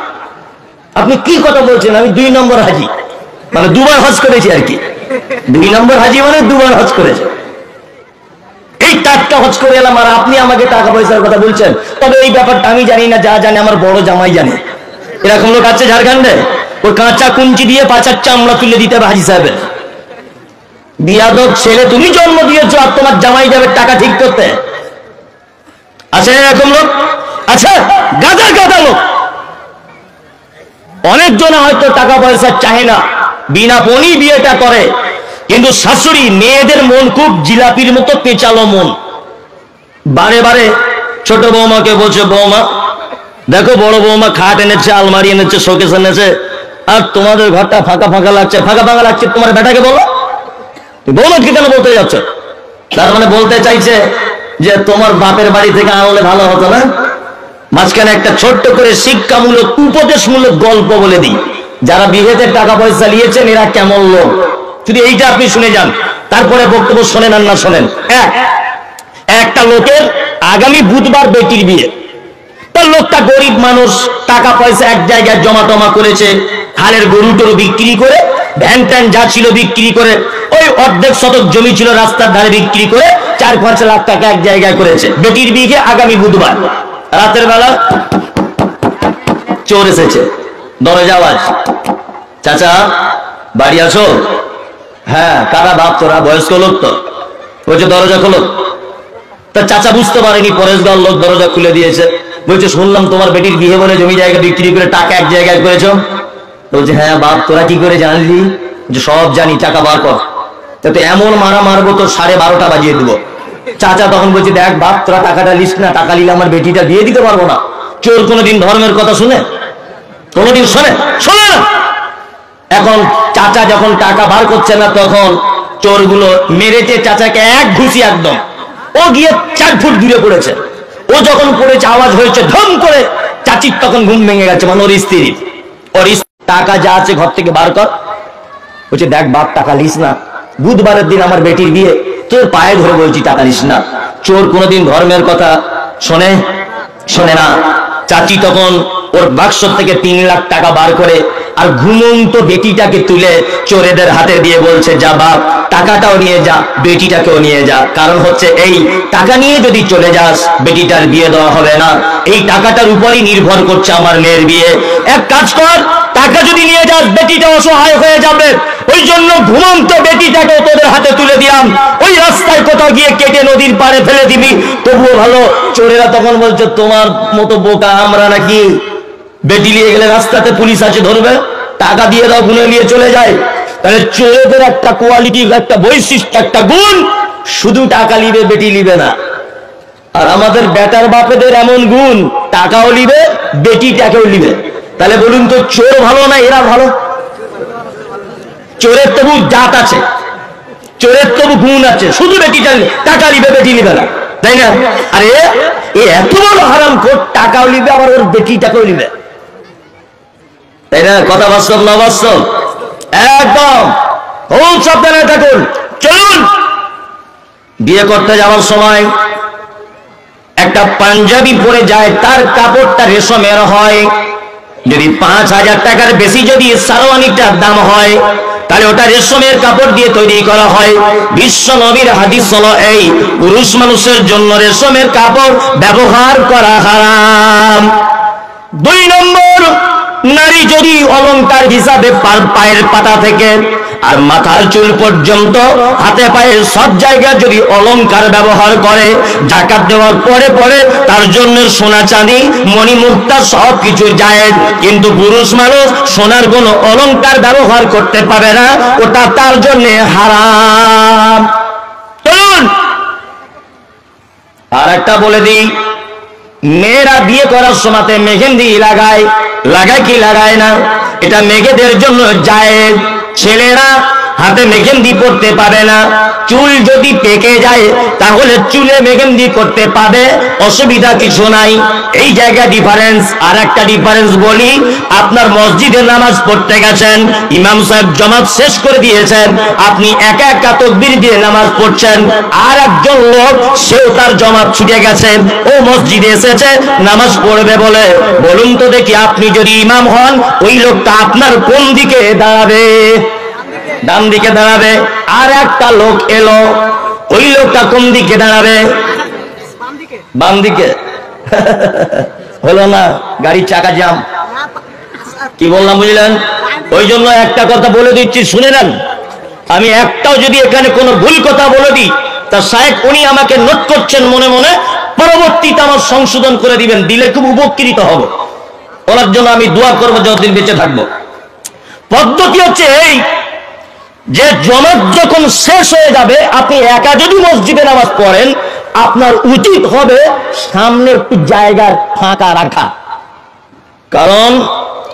আপনি কি কথা বলছেন? আমি 2 নম্বর হাজি, মানে 2 বার হজ করেছি আর কি। 2 নম্বর হাজি মানে 2 বার হজ করেছে। এই টাটকা হজ করে এলাম আর আপনি আমাকে টাকা পয়সার কথা বলছেন? তবে এই ব্যাপারটা আমি জানি না, যা জানে আমার বড় জামাই জানে। এরকম লোক আছে ঝাড়খণ্ডে, ওই কাঁচা কুঞ্চি দিয়ে 5 চামড়া তুলে দিতে হবে হাজি সাহেবের। বিয়াদব ছেলে, তুমি জন্ম দিয়েছো আর তোমার জামাই যাবে টাকা ঠিক করতে? আছে এরকম লোক? আচ্ছা, গাদা গাদা লোক। অনেকজন হয়তো টাকা পয়সা চায় না, বিনা পণই বিয়েটা করে, কিন্তু শাশুড়ি মেয়েদের মন খুব জিলাপির মতো পেঁচালো মন। বারে বারে ছোট বৌমাকে বলছে বৌমা দেখো, বড় বৌমা খাট এনেছে, আলমারি এনেছে, শোকেস এনেছে, আর তোমাদের ঘরটা ফাঁকা ফাঁকা লাগছে। ফাঁকা ফাঁকা লাগছে তোমার বেটাকে বলো, বৌমাকে কেন বলতে যাচ্ছ? তার মানে বলতে চাইছে যে তোমার বাপের বাড়ি থেকে আনলে ভালো হতো না? মাঝখানে একটা ছোট্ট করে শিক্ষামূলক উপদেশমূলক গল্প বলে দিই, যারা বিয়েতে টাকা পয়সা নিয়েছেন এরা কেমন লোক, যদি এইটা আপনি শুনে যান, তারপরে বক্তব্য শোনেন আর না শোনেন। একটা লোকের আগামী বুধবার বেটির বিয়ে, তার লোকটা গরিব মানুষ, টাকা পয়সা এক জায়গায় জমা টমা করেছে, হালের গরু টরু বিক্রি করে, ভ্যান ট্যান যা ছিল বিক্রি করে, ওই অর্ধেক শতক জমি ছিল রাস্তার ধারে বিক্রি করে 4-5 লাখ টাকা এক জায়গায় করেছে। বেটির বিয়ে আগামী বুধবার, রাতের বেলা চোর এসেছে, দরজা আওয়াজ, চাচা বাড়ি আসো? হ্যাঁ, কারা বাপ তোরা? বয়স্ক লোক তো, বলছে দরজা খোলো। তা চাচা বুঝতে পারেনি পরেশগাঁও লোক, দরজা খুলে দিয়েছে। বলছে শুনলাম তোমার বেটির বিয়ে বলে জমি জায়গা বিক্রি করে টাকা এক জায়গায় করেছো। বলছে হ্যাঁ বাপ, তোরা কি করে জানলি? যে সব জানি, টাকা বার কর। তো এমন মারা মারবো তো 12:30 বাজিয়ে দেবো। চাচা তখন বলছে, দেখ বাপ, তোরা টাকাটা লিস না, টাকা নিলে আমার বেটিটা দিয়ে দিতে পারবো না। চোর কোনোদিন ধর্মের কথা শুনে? কোনোদিন শোনে না। এখন চাচা যখন টাকা বার করছে না, তখন চোরগুলো মেরেছে চাচাকে এক ঘুষি একদম। ও গিয়ে 4 ফুট দূরে পড়েছে। ও যখন পড়েছে আওয়াজ হয়েছে ধম করে, চাচির তখন ঘুম ভেঙে গেছে। মানে ওর স্ত্রী, টাকা যা আছে ঘর থেকে বার কর। বলছে, দেখ বাপ, টাকা লিস না, বুধবারের দিন আমার বেটির বিয়ে, তোর পায়ে ধরে বলছি টাকা লিস না। চোর কোনোদিন ধর্মের কথা শোনে না। চাচি তখন ওর বাক্স থেকে 3 লাখ টাকা বার করে আর ঘুমন্ত বেটিটাকে তুলে চোরেদের হাতে দিয়ে বলছে, যা বাপ, টাকাটাও নিয়ে যা, বেটিটাকেও নিয়ে যা। কারণ হচ্ছে এই টাকা নিয়ে যদি চলে যাস, বেটিটার বিয়ে দেওয়া হবে না। এই টাকাটার উপরই নির্ভর করছে আমার মেয়ের বিয়ে। এক কাজ কর, টাকা যদি নিয়ে যাস, বেটিটা অসহায় হয়ে যাবে। ওই জন্য ঘুমন্ত বেটিটাকে তোদের হাতে তুলে দিলাম। ওই রাস্তায় কোথাও গিয়ে কেটে নদীর পাড়ে ফেলে দিবি, তবুও ভালো। চোরেরা তখন বলছে, তোমার মতো বোকা আমরা নাকি? বেটি নিয়ে গেলে রাস্তাতে পুলিশ আছে, ধরবে, টাকা দিয়ে দাও, গুনে নিয়ে চলে যায়। তাহলে চোরেদের একটা কোয়ালিটি, একটা বৈশিষ্ট্য, একটা গুণ, শুধু টাকা নিবে, বেটি নিবে না। আর আমাদের বেটার বাপেদের এমন গুণ, টাকাও নিবে, বেটিটাকেও নিবে। তাহলে বলুন তো, চোর ভালো না এরা ভালো? চোরের তবু জাত আছে, চোরের তবু গুণ আছে, শুধু বেটিটা টাকা নিবে, বেটি নিবে না, তাই না? আরে এ এত বড় হারামখোর, টাকাও নিবে আবার ওর বেটিটাকেও নিবে, তাই না? কথা বাস্তব না বাস্তব? একদম খুব সাবধানে থাকুন। চলুন, বিয়ে করতে যাওয়ার সময় একটা পাঞ্জাবি পরে যায়, তার কাপড়টা রেশমের হয়। যদি 5,000 টাকার বেশি যদি সারওয়ানিটার দাম হয়, তাহলে ওটা রেশমের কাপড় দিয়ে তৈরি করা হয়। বিশ্ব নবীর হাদিস হলো এই, পুরুষ মানুষের জন্য রেশমের কাপড় ব্যবহার করা হারাম। 2 নম্বর, নারী যদি অলংকার হিসাবে পায়ের পাতা থেকে আর মাথার চুল পর্যন্ত, হাতে পায়ে সব জায়গায় যদি অলংকার ব্যবহার করে, যাকাত দেওয়ার পরে পরে তার জন্য সোনা চাঁদি মণিমুক্তা সব কিছু জায়েজ। কিন্তু পুরুষ মানুষ সোনার কোনো অলংকার ব্যবহার করতে পারে না, ওটা তার জন্য হারাম। চলুন আর একটা বলে দিই, মেয়েরা বিয়ে করার সময় মেহেন্দি লাগায় কি লাগায় না? এটা মেয়েদের জন্য জায়েজ। ছেলেরা হাতে মেহেন্দি পড়তে পারে না। চুল যদি পেকে যায় তাহলে চুলে মেহেন্দি করতে পাবে, অসুবিধা কিছু নাই। এই জায়গায় ডিফারেন্স। আর একটা ডিফারেন্স বলি, আপনার মসজিদে নামাজ পড়তে গেছেন, ইমাম সাহেব জামাত শেষ করে দিয়েছেন, আপনি একা একা তাকবীর দিয়ে নামাজ পড়ছেন, আর একজন লোক সেও তার জামাত ছুটে গেছে, ও মসজিদে এসেছে নামাজ পড়বে বলে। বলুন তো দেখি, আপনি যদি ইমাম হন, ওই লোকটা আপনার কোন দিকে দাঁড়াবে? ডান দিকে দাঁড়াবে। আর একটা লোক এলো, ওই লোকটা কোন দিকে দাঁড়াবে? বাম দিকে। হলো না, গাড়ির চাকা জ্যাম। কি বললাম বুঝলেন? ওই জন্য একটা কথা বলে দিচ্ছি, শুনে নেন। আমি একটাও যদি এখানে কোনো ভুল কথা বলে দিই, তা শায়েখ উনি আমাকে নোট করছেন মনে মনে, পরবর্তীতে আমার সংশোধন করে দিবেন, দিলে খুব উপকৃত হব। ওনার জন্য আমি দোয়া করবো যতদিন বেঁচে থাকবো। পদ্ধতি হচ্ছে এই, যে জামাত যখন শেষ হয়ে যাবে, আপনি একা যদি মসজিদে নামাজ পড়েন, আপনার উচিত হবে সামনে একটু জায়গা ফাঁকা রাখা। কারণ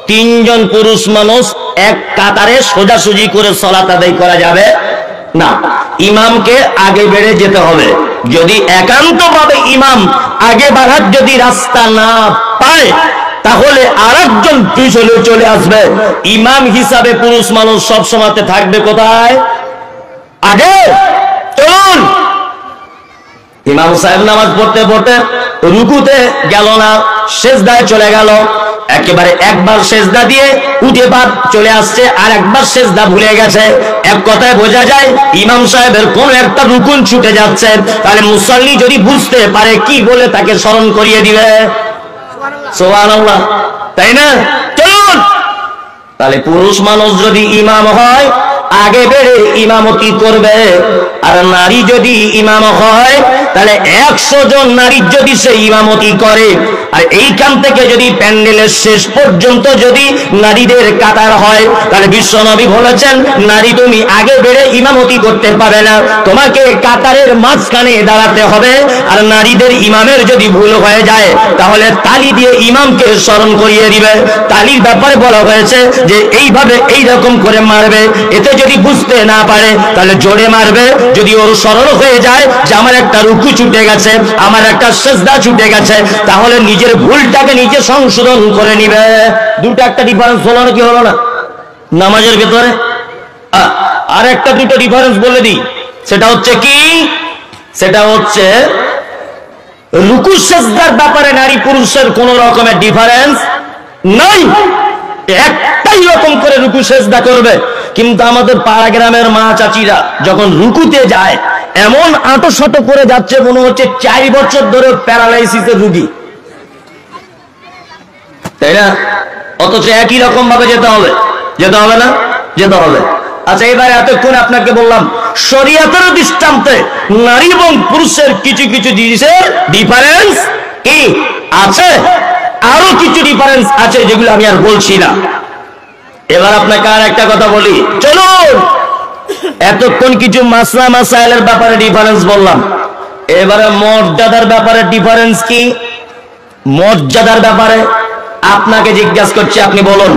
3 জন পুরুষ মানুষ এক কাতারে সোজাসুজি করে সালাত আদায় করা যাবে না, ইমামকে আগে বেড়ে যেতে হবে। যদি একান্তভাবে ইমাম আগে বাড়ার যদি রাস্তা না পায়, তাহলে আরেকজন পিছনে চলে আসবে। ইমাম হিসাবে পুরুষ মানুষ সব সময় থাকবে কোথায়? আগে। চলুন, ইমাম সাহেব নামাজ পড়তে পড়তে রুকুতে গেল না, সেজদায় চলে গেল, একেবারে একবার সেজদা দিয়ে উঠে বাদ চলে আসছে, আর একবার সেজদা ভুলে গেছে। এক কথায় বোঝা যায় ইমাম সাহেবের কোন একটা রুকুন ছুটে যাচ্ছে। তাহলে মুসল্লি যদি বুঝতে পারে, কি বলে তাকে স্মরণ করিয়ে দিবে? সুবহানাল্লাহ, তাই না? চলুন, তাহলে পুরুষ মানুষ যদি ইমাম হয় আগে বেড়ে ইমামতি করবে। আর নারী যদি ইমাম হয় তাহলে 100 জন নারীর যদি সে ইমামতি করে, আর এইখান থেকে যদি প্যান্ডেলের শেষ পর্যন্ত যদি নারীদের কাতার হয়, তাহলে বিশ্বনবী বলেছেন নারী তুমি আগে বেড়ে ইমামতি করতে পারবে না, তোমাকে কাতারের মাঝখানে দাঁড়াতে হবে। আর নারীদের ইমামের যদি ভুল হয়ে যায় তাহলে তালি দিয়ে ইমামকে স্মরণ করিয়ে দিবে। তালির ব্যাপারে বলা হয়েছে যে এইভাবে এইরকম করে মারবে, এতে যদি বুঝতে না পারে তাহলে জোরে মারবে। যদি ওর স্মরণ হয়ে যায় যে আমার একটা রুকু ছুটে গেছে, আমার একটা সিজদা ছুটে গেছে, তাহলে নিজের ভুলটাকে নিজে সংশোধন করে নিবে। দুটো একটা ডিফারেন্স হলো না? কি হলো না নামাজের ভেতরে? আর একটা দুটো ডিফারেন্স বলে দিই, সেটা হচ্ছে কি, সেটা হচ্ছে রুকু সিজদার ব্যাপারে নারী পুরুষের কোন রকমের ডিফারেন্স নাই, একটাই রকম করে রুকু সিজদা করবে। কিন্তু আমাদের পাড়া গ্রামের মা চাচিরা যখন রুকুতে যায় এমন আঁটো করে যাচ্ছে মনে হচ্ছে 4 বছর ধরে প্যারালাইসিসের রুগী, তাই না? অথচ একই রকম ভাবে যেতে হবে, যেতে হবে না? যেতে হবে। আচ্ছা, এবার এতক্ষণ আপনাকে বললাম শরীয়তের দৃষ্টান্তে নারী এবং পুরুষের কিছু কিছু জিনিসের ডিফারেন্স কি আছে, আরো কিছু ডিফারেন্স আছে যেগুলো আমি আর বলছি না। এবার আপনাকে আর একটা কথা বলি, চলুন। এতক্ষণ কিছু মাসলা মাসাইলের ব্যাপারে ডিফারেন্স বললাম, এবারে মর্যাদার ব্যাপারে ডিফারেন্স কি? মর্যাদার ব্যাপারে আপনাকে জিজ্ঞাসা করছি, আপনি বলুন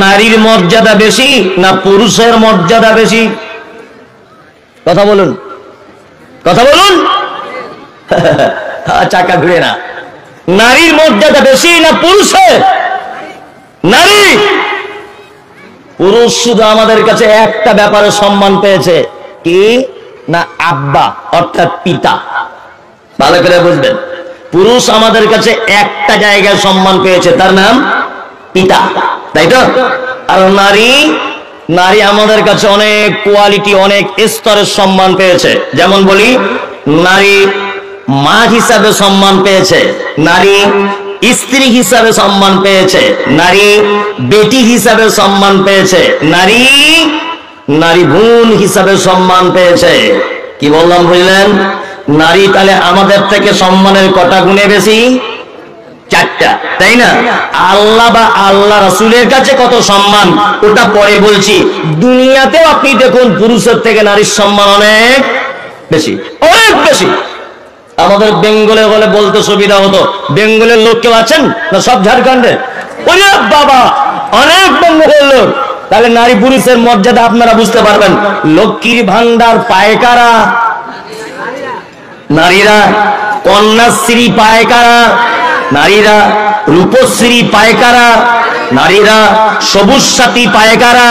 নারীর মর্যাদা বেশি না পুরুষের মর্যাদা বেশি? কথা বলুন, কথা বলুন। চাকা ঘুরে না। নারীর মর্যাদা বেশি না পুরুষের? নারী। পুরুষ শুধু আমাদের কাছে একটা ব্যাপারে সম্মান পেয়েছে, কি না আব্বা অর্থাৎ পিতা। ভালো করে বুঝবেন, পুরুষ আমাদের কাছে একটা জায়গায় সম্মান পেয়েছে, তার নাম পিতা, তাই তো? আর নারী, নারী আমাদের কাছে অনেক কোয়ালিটি, অনেক স্তরের সম্মান পেয়েছে। যেমন বলি, নারী মা হিসাবে সম্মান পেয়েছে, নারী স্ত্রী হিসাবে সম্মান পেয়েছে, নারী বেটি হিসাবে সম্মান পেয়েছে, নারী নারী বোন হিসাবে সম্মান পেয়েছে। কি বললাম বুঝলেন? নারী তাহলে আমাদের থেকে সম্মানের কটা গুণে বেশি? 4টা, তাই না? আল্লাহ বা আল্লাহ রাসূলের কাছে কত সম্মান ওটা পরে বলছি। দুনিয়াতেও আপনি দেখুন পুরুষের থেকে নারীর সম্মান অনেক বেশি, অনেক বেশি। আমাদের বেঙ্গলে বলে বলতে সুবিধা হতো, বেঙ্গলের লোক কেউ আছেন না? সব ঝাড়খণ্ডে? ওরে বাবা, অনেক বেঙ্গলের লোক। তাহলে নারী পুরুষের মর্যাদা আপনারা বুঝতে পারবেন। লক্ষ্মীর ভান্ডার পায় কারা? নারীরা। কন্যাশ্রী পায় কারা? নারীরা। রূপশ্রী পায় কারা? নারীরা। সবুজ সাথী পায় কারা?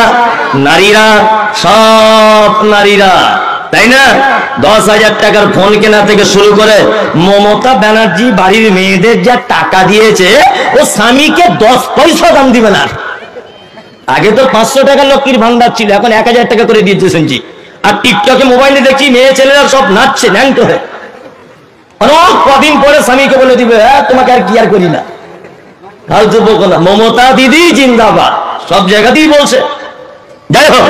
নারীরা। সব নারীরা, তাই না? 10,000 টাকার ফোন কেনা থেকে শুরু করে মমতা ব্যানার্জি বাড়ির মেয়েদের যা টাকা দিয়েছে, ও স্বামীকে 10 পয়সা দাম দিবে না। আগে তো 500 টাকা লক্ষ্মীর ভান্ডার ছিল, এখন 1000 টাকা করে দিয়েছে শুনছি। আর টিকটকে মোবাইলে দেখছি মেয়ে ছেলেরা সব নাচছে ন্যাংটো হয়ে। কদিন পরে স্বামীকে বলে দিবে, হ্যাঁ তোমাকে আর কি আর করি না। ফালতু বকো না। মমতা দিদি জিন্দাবাদ, সব জায়গাতেই বলছে। যাই হোক,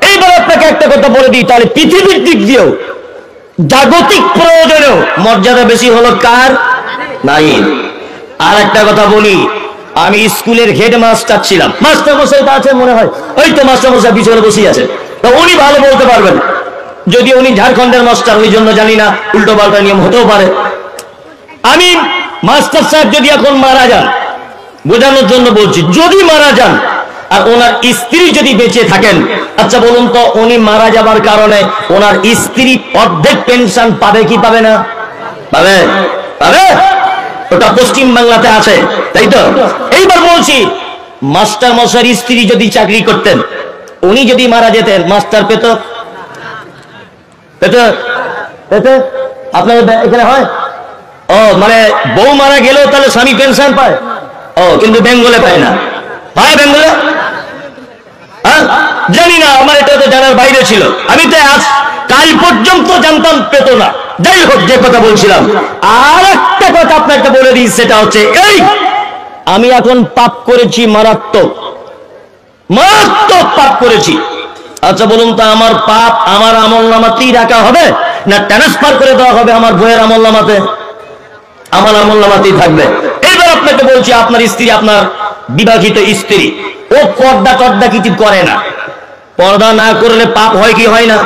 এইবার আপনাকে একটা কথা বলে দিই, তাহলে পৃথিবীর দিক দিয়েও জাগতিক প্রয়োজনেও মর্যাদা বেশি হলো কার? নারীর। আর একটা কথা বলি, আমি স্কুলের হেডমাস্টার ছিলাম। মাস্টার মশাই তা আছে মনে হয়, ওই তো মাস্টার মশাই পিছনে বসে আছে, তো উনি ভালো বলতে পারবেন। যদি উনি ঝাড়খণ্ডের মাস্টার, ওই জন্য জানি না, উল্টো পাল্টা নিয়ম হতেও পারে। আমি মাস্টার সাহেব যদি এখন মারা যান, বোঝানোর জন্য বলছি, যদি মারা যান আর ওনার স্ত্রী যদি বেঁচে থাকেন, আচ্ছা বলুন তো উনি মারা যাবার কারণে ওনার স্ত্রী অর্ধেক পেনশন পাবে কি পাবে না? পাবে, পাবে। ওটা পশ্চিম বাংলাতে আছে, তাই তো? এইবার বলছি, মাস্টার মশাইয়ের স্ত্রী যদি চাকরি করতেন, উনি যদি মারা যেতেন, মাস্টার পেত? পেত? পেত? আপনাদের এখানে হয়? ও, মানে বউ মারা গেলেও তাহলে স্বামী পেনশন পায়? ও, কিন্তু বেঙ্গলে পায় না। পায় বেঙ্গলে? হ্যাঁ, জানি না, আমার এটা তো জানার বাইরে ছিল। আমি তো আজ কাল পর্যন্ত জানতাম পেত না। যাই হোক, যে কথা বলছিলাম, আর একটা কথা আপনাকে বলে দিই, সেটা হচ্ছে এই, আমি এখন পাপ করেছি মারাত্মক, মারাত্মক পাপ করেছি। আচ্ছা বলুন তো, আমার পাপ আমার আমলনামাতেই রাখা হবে না ট্রান্সফার করে দেওয়া হবে আমার বইয়ের আমলনামাতে? আমার আমলনামাতেই থাকবে। এবার আপনাকে বলছি, আপনার স্ত্রী, আপনার বিবাহিত স্ত্রী, ও পর্দা টর্দা কিছু করে না, পর্দা না করলে পাপ হয় কি হয় না?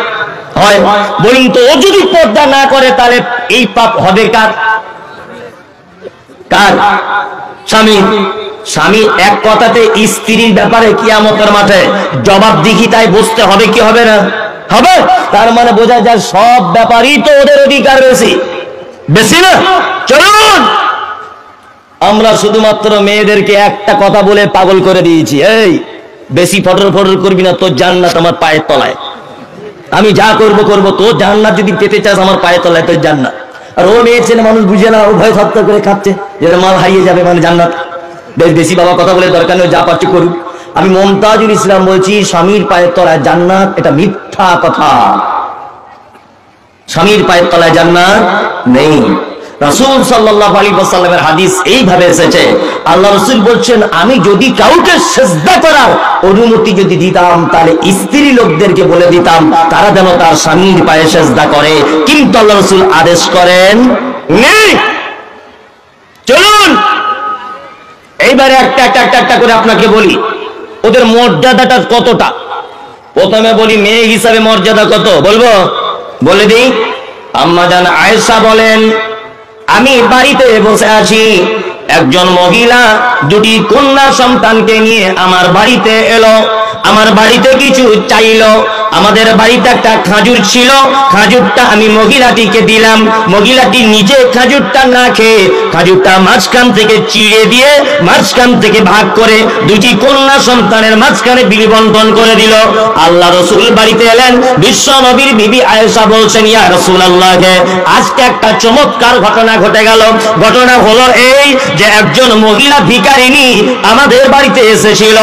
হয়। বলুন তো, ও যদি পর্দা না করে তাহলে এই পাপ হবে কার? কার? স্বামী। স্বামী এক কথাতে স্ত্রীর ব্যাপারে কিয়ামতের মাঠে জবাবদিহিতায় বসতে হবে কি হবে না? হবে। তার মানে বোঝা যায় সব ব্যাপারই তো ওদের অধিকার বেশি, বেশি না? চলুন, আমরা শুধুমাত্র মেয়েদেরকে একটা কথা বলে পাগল করে দিয়েছি, এই বেশি ফটর ফটর করবি না, তোর জান্নাত আমার পায়ের তলায়, আমি যা করব করব, তোর জান্নাত যদি পেতে চাস আমার পায়ের তলায় তোর জান্নাত। আর ও মেয়ে ছেলে মানুষ বুঝে না, ও ভয় সত্য করে খাচ্ছে যে মাল হারিয়ে যাবে মানে জান্নাত। বেশি বাবা কথা বলে দরকার নেই, যা পারছি করুক। আমি মমতাজুল ইসলাম বলছি, স্বামীর পায়ের তলায় জান্নাত এটা মিথ্যা কথা। স্বামীর পায়ের তলায় জান্নাত নেই। রাসূল সাল্লাল্লাহু আলাইহি ওয়াসাল্লামের হাদিস এইভাবে এসেছে, আল্লাহ রাসূল বলছেন, আমি যদি কাউকে সিজদা করার অনুমতি যদি দিতাম তাহলে স্ত্রী লোকদেরকে বলে দিতাম তারা যেন তার স্বামীর পায়ে সিজদা করে, কিন্তু আল্লাহ রাসূল আদেশ করেন নেই। চলুন এইবারে একটা করে আপনাকে বলি ওদের মর্যাদাটা কতটা। প্রথমে বলি মেয়ে হিসাবে মর্যাদা কত বলবো, বলে দিই। আম্মা জান আয়েশা বলেন, আমি বাড়িতে বসে আছি, একজন মহিলা দুটি কন্যা সন্তানকে নিয়ে আমার বাড়িতে এলো, আমার বাড়িতে কিছু চাইলো। আমাদের বাড়িতে একটা খাজুর ছিল, খাজুরটা আমি মহিলাটিকে দিলাম। মহিলাটি নিজে খাজুরটা না খেয়ে খাজুরটা মাঝখান থেকে চিড়ে দিয়ে মাঝখান থেকে ভাগ করে দুটি কন্যা সন্তানের মাঝখানে বিলি বন্টন করে দিল। আল্লাহ রাসূল বাড়িতে এলেন, বিশ্ব নবীর বিবি আয়েশা বলছেন, ইয়া রাসূলুল্লাহ, আজকে একটা চমৎকার ঘটনা ঘটে গেল। ঘটনা হলো এই যে একজন মহিলা ভিখারিনী আমাদের বাড়িতে এসেছিল,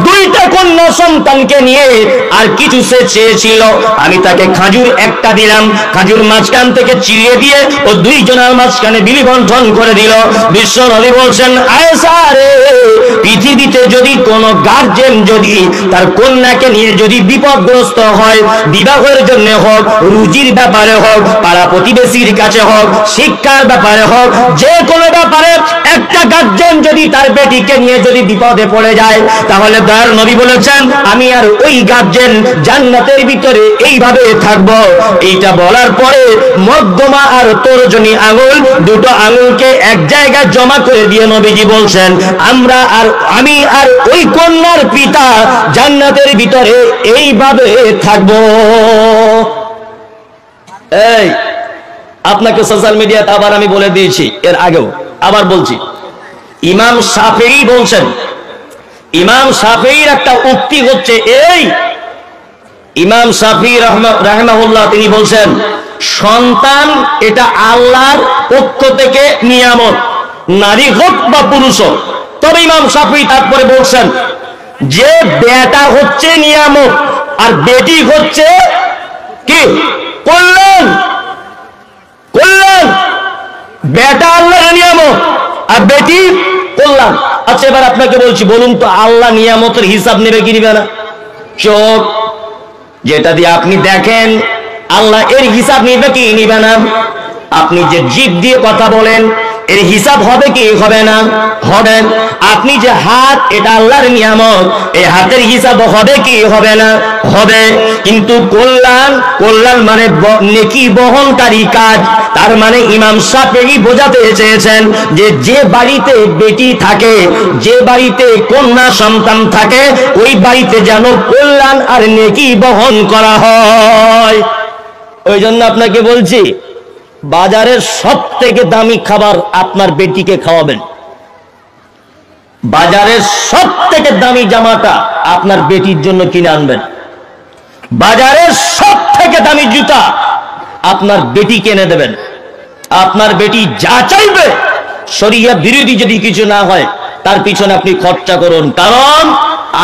দুইটা কন্যা সন্তানকে নিয়ে, আর কিছু সে চেয়েছিল। আমি তাকে খাজুর একটা দিলাম, খাজুর মাঝখান থেকে চিড়িয়ে দিয়ে ও দুইজনের মাঝখানে বিলি বন্টন করে দিল। বিশ্ব নবী বলছেন, আয়েশা রে, পৃথিবীতে যদি কোনো গার্জেন যদি তার কন্যাকে নিয়ে যদি বিপদগ্রস্ত হয়, বিবাহের জন্য হোক, রুজির ব্যাপারে হোক, পাড়া প্রতিবেশীর কাছে হোক, শিক্ষার ব্যাপারে হোক, যে কোনো ব্যাপারে একটা গার্জেন যদি তার বেটিকে নিয়ে যদি বিপদে পড়ে যায়, তাহলে দয়ার নবী বলেছেন, আমি আর ওই গার্জেন জান্নাতের ভিতরে এইভাবে থাকবো। এইটা বলার পরে মধ্যমা আর তর্জনী আঙুল, দুটো আঙুলকে এক জায়গায় জমা করে দিয়ে নবীজি বলছেন, আমরা আর আমি আর ওই কন্যার পিতা জান্নাতের ভিতরে এইভাবে থাকবো। এই আপনাকে সোশ্যাল মিডিয়াতে আবার আমি বলে দিয়েছি, এর আগেও আবার বলছি, ইমাম শাফিঈ বলছেন, ইমাম শাফিঈর একটা উক্তি হচ্ছে এই, ইমাম শাফিঈ রাহিমাহুল্লাহ তিনি বলছেন, সন্তান এটা আল্লাহর পক্ষ থেকে নিয়ামত, নারী হোক বা পুরুষ হোক। তবে ইমাম শাফিঈ তারপরে বলছেন যে বেটা হচ্ছে নিয়ামত আর বেটি হচ্ছে কি কল্যাণ। কল্যাণ, বেটা আল্লাহর নিয়ামত আর বেটি কল্যাণ। আচ্ছা এবার আপনাকে বলছি, বলুন তো আল্লাহ নিয়ামতের হিসাব নেবে কি নিবে না? চোখ যেটা দিয়ে আপনি দেখেন, আল্লাহ এর হিসাব নিবে কি নিবে না? আপনি যে জিভ দিয়ে কথা বলেন, এর হিসাব হবে কি হবে না? হবে। আপনি যে হাত, এটা আল্লাহর নিয়ামত, এই হাতের হিসাব হবে কি হবে না? হবে। কিন্তু কল্যাণ, কল্যাণ মানে নেকি বহনকারী কাজ। তার মানে ইমাম শাফিঈ বোঝাতে চেয়েছেন যে যে বাড়িতে বেটি থাকে, যে বাড়িতে কন্যা সন্তান থাকে, ওই বাড়িতে যেন কল্যাণ আর নেকি বহন করা হয়। ওই জন্য আপনাকে বলছি, বাজারের সব থেকে দামি খাবার আপনার বেটিকে খাওয়াবেন, বাজারের সব থেকে দামি জামাটা আপনার বেটির জন্য কিনে আনবেন, বাজারের সব থেকে দামি জুতা আপনার বেটি কিনে দেবেন। আপনার বেটি যা চাইবে, শরিয়া বিরোধী যদি কিছু না হয়, তার পিছনে আপনি খরচা করুন। কারণ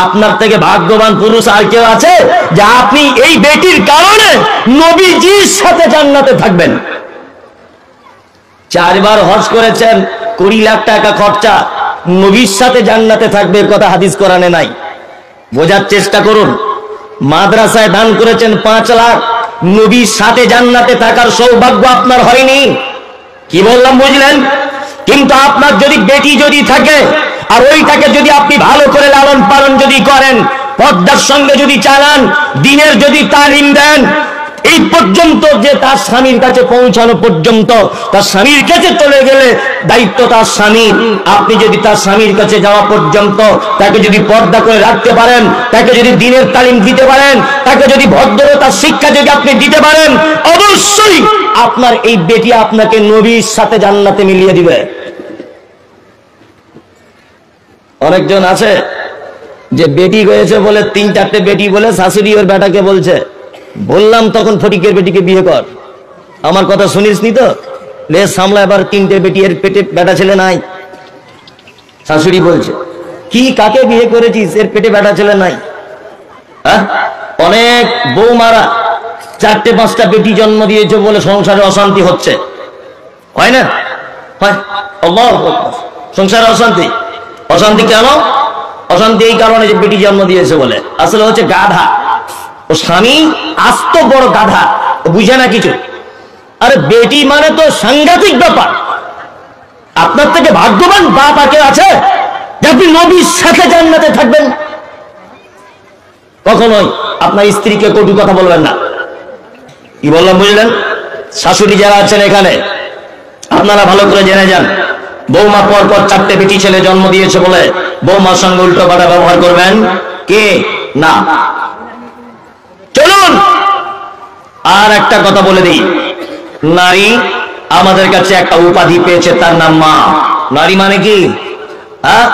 আপনার থেকে ভাগ্যবান পুরুষ আর কেউ আছে যে আপনি এই বেটির কারণে নবীজির সাথে জান্নাতে থাকবেন। 4 বার হজ করেছেন, 20 লাখ টাকা খরচা, নবীর সাথে জান্নাতে থাকবে, কথা হাদিস কোরআনে নাই। বোঝার চেষ্টা করুন। মাদ্রাসায় দান করেছেন 5 লাখ, নবীর সাথে জান্নাতে থাকার সৌভাগ্য আপনার হয়নি। কি বললাম বুঝলেন? কিন্তু আপনার যদি বেটি যদি থাকে আর ওইটাকে যদি আপনি ভালো করে লালন পালন যদি করেন, পর্দার সঙ্গে যদি চালান, দিনের যদি তালিম দেন, এই পর্যন্ত যে তার স্বামীর কাছে পৌঁছানো পর্যন্ত, তার স্বামীর কাছে চলে গেলে দায়িত্ব তার স্বামীর। আপনি যদি তার স্বামীর কাছে যাওয়া পর্যন্ত তাকে যদি পর্দা করে রাখতে পারেন, তাকে যদি দিনের তালিম দিতে পারেন, তাকে যদি ভদ্রতার শিক্ষা যদি আপনি দিতে পারেন, অবশ্যই আপনার এই বেটি আপনাকে নবীর সাথে জান্নাতে মিলিয়ে দিবে। অনেকজন আছে যে বেটি হয়েছে বলে 3-4টে বেটি বলে শাশুড়ি ওর বেটাকে বলছে, বললাম তখন ফটিকের বেটিকে বিয়ে কর, আমার কথা শুনিসনি তো, লে সামলা এবার 3টে বেটি, এর পেটে বেটা ছেলে নাই। শাশুড়ি বলছে, কি কাকে বিয়ে করেছিস, এর পেটে বেটা ছেলে নাই? হ্যাঁ, অনেক বৌমারা 4টে-5টা বেটি জন্ম দিয়েছে বলে সংসারে অশান্তি হচ্ছে, হয় না? হয়। আল্লাহু আকবার। সংসারে অশান্তি। অশান্তি কেন? অশান্তি এই কারণে যে বেটি জন্ম দিয়েছে বলে। আসলে হচ্ছে গাধা, ও স্বামী আস্ত বড় গাধা, ও বুঝে না কিছু। আরে বেটি মানে তো সাংঘাতিক ব্যাপার। আপনার থেকে ভাগ্যবান বাপ আর কেউ আছে যে আপনি নবীর সাথে জান্নাতে থাকবেন? কখনোই আপনার স্ত্রীকে কটু কথা বলবেন না। কি বললাম বুঝলেন? শাশুড়ি যারা আছেন এখানে, আপনারা ভালো করে জেনে যান, বৌমা পর পর 4টে বেটি ছেলে জন্ম দিয়েছে বলে বৌমার সঙ্গে উল্টো পাল্টা ব্যবহার করবেন কে না। চলুন আর একটা কথা বলে দিই, নারী আমাদের কাছে একটা উপাধি পেয়েছে, তার নাম মা। নারী মানে কি? হ্যাঁ,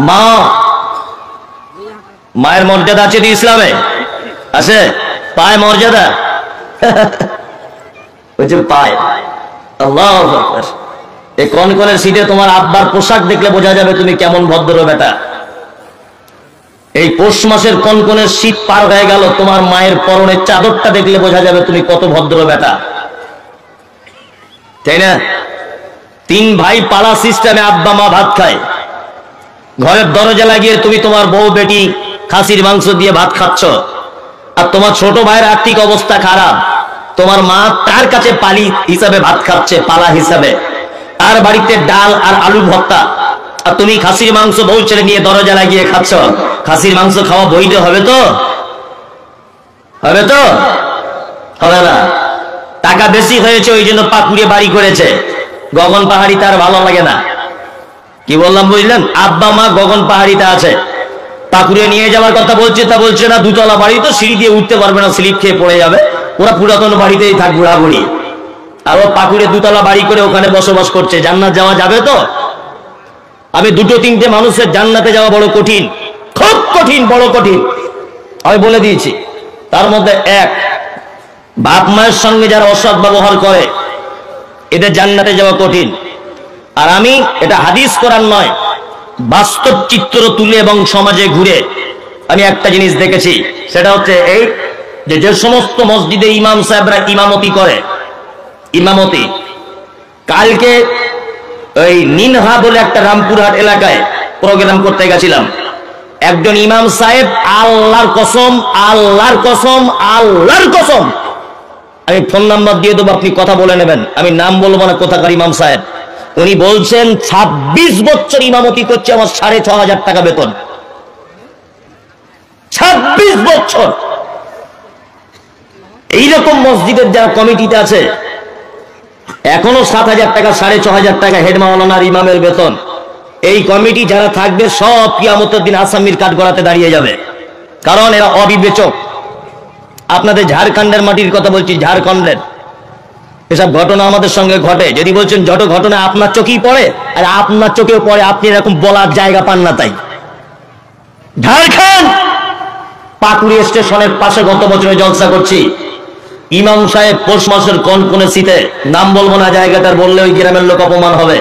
মা। মায়ের মর্যাদা আছে তো ইসলামে? আছে? পায় মর্যাদা? পায়। আল্লাহু আকবার। এই কনকনের শীতে তোমার আব্বার পোশাক দেখলে বোঝা যাবে তুমি কেমন ভদ্র বেটা। এই পৌষ মাসের কনকনের শীত পার হয়ে গেল, তোমার মায়ের পরনের চাদরটা দেখলে বোঝা যাবে তুমি কত ভদ্র বেটা, তাই না? 3 ভাই পাড়া সিস্টেমে আব্বা মা ভাত খায়, ঘরের দরজা লাগিয়ে তুমি তোমার বউ বেটি খাসির মাংস দিয়ে ভাত খাচ্ছ, আর তোমার ছোট ভাইয়ের আর্থিক অবস্থা খারাপ, তোমার মা তার কাছে পালি হিসাবে ভাত খাচ্ছে, পালা হিসাবে, তার বাড়িতে ডাল আর আলু ভর্তা, আর তুমি খাসির মাংস বউ ছেলে নিয়ে দরজা লাগিয়ে খাচ্ছ। খাসির মাংস খাওয়া বৈধ হবে তো? হবে তো? হবে না। টাকা বেশি হয়েছে ওই জন্য পাকুড়ে বাড়ি করেছে, গগন পাহাড়ি তার ভালো লাগে না। কি বললাম বুঝলেন? আব্বা মা গগন পাহাড়িতে আছে, পাকুড়ে নিয়ে যাওয়ার কথা বলছে, তা বলছে না, 2 তলা বাড়ি তো, সিঁড়ি দিয়ে উঠতে পারবে না, স্লিপ খেয়ে পড়ে যাবে, ওরা পুরাতন বাড়িতেই থাক বুড়াবুড়ি। আর ও পাকুড়ে 2 তলা বাড়ি করে ওখানে বসবাস করছে। জান্নাত যাওয়া যাবে তো? আমি 2-3টে মানুষের জান্নাতে যাওয়া বড় কঠিন, খুব কঠিন, বড় কঠিন, আমি বলে দিয়েছি। তার মধ্যে এক, বাপ মায়ের সঙ্গে যারা অসৎ ব্যবহার করে, এদের জান্নাতে যাওয়া কঠিন। আর আমি এটা হাদিস কোরআন নয়, বাস্তব চিত্র তুলে এবং সমাজে ঘুরে আমি একটা জিনিস দেখেছি, সেটা হচ্ছে এই যে সমস্ত মসজিদে ইমাম সাহেবরা ইমামতি করে, ইমামতি, কালকে ওই নিনহা বলে একটা রামপুরহাট এলাকায় প্রোগ্রাম করতে গেছিলাম, একজন ইমাম সাহেব, আল্লাহর কসম, আল্লাহর কসম, আল্লাহর কসম, আমি ফোন নাম্বার দিয়ে দেবো, আপনি কথা বলে নেবেন, আমি নাম বলবো না কোথাকার ইমাম সাহেব। উনি বলছেন 26 বছর ইমামতি করছে, আমার 6,500 টাকা বেতন। 26 বছর। এইরকম মসজিদের যারা কমিটিতে আছে, এখনো 7,000 টাকা, 6,500 টাকা হেড মাওলানার ইমামের বেতন। এই কমিটি যারা থাকবে সব কিয়ামতের দিন আসামির কাঠ গড়াতে দাঁড়িয়ে যাবে, কারণ এরা অবিবেচক। আপনাদের ঝাড়খণ্ডের মাটির কথা বলছি, ঝাড়খণ্ডের এসব ঘটনা আমাদের সঙ্গে ঘটে। যদি বলছেন যত ঘটনা আপনার চোখেই পড়ে, আর আপনার চোখেও পড়ে, আপনি এরকম বলার জায়গা পান না। তাই ঝাড়খণ্ড পাকুড়ি স্টেশনের পাশে গত বছরে জলসা করছি, ইমাম সাহেব পৌষ মাসের কনকনে শীতে, নাম বলবো না জায়গাটার, বললে ওই গ্রামের লোক অপমান হবে,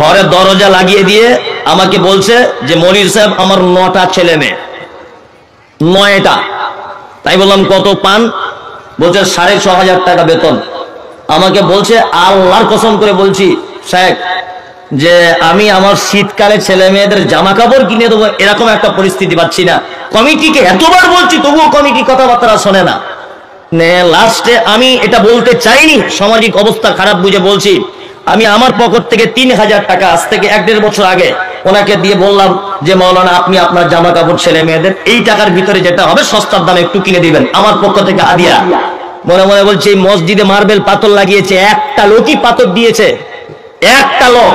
ঘরের দরজা লাগিয়ে দিয়ে আমাকে বলছে যে মনির সাহেব আমার 9টা ছেলে মেয়ে, 9টা। তাই বললাম কত পান? বলছে 6,500 টাকা বেতন। আমাকে বলছে, আল্লাহর কসম করে বলছি সাহেব, যে আমি আমার শীতকালে ছেলে মেয়েদের জামা কাপড় কিনে দেবো, এরকম একটা পরিস্থিতি পাচ্ছি না। কমিটিকে এতবার বলছি তবুও কমিটি কথাবার্তা শোনে না। লাস্টে আমি এটা বলতে চাইনি, সামাজিক অবস্থা খারাপ বুঝে বলছি, আমি আমার পকেট থেকে 3000 টাকা আজ থেকে 1-1.5 বছর আগে ওনাকে দিয়ে বললাম যে মৌলানা আপনি আপনার জামা কাপড় ছেলে মেয়েদের এই টাকার ভিতরে যেটা হবে সস্তার দামে একটু কিনে দিবেন, আমার পক্ষ থেকে হাদিয়া। মনে মনে বলছে এই মসজিদে মার্বেল পাথর লাগিয়েছে, একটা লোকই পাথর দিয়েছে, একটা লোক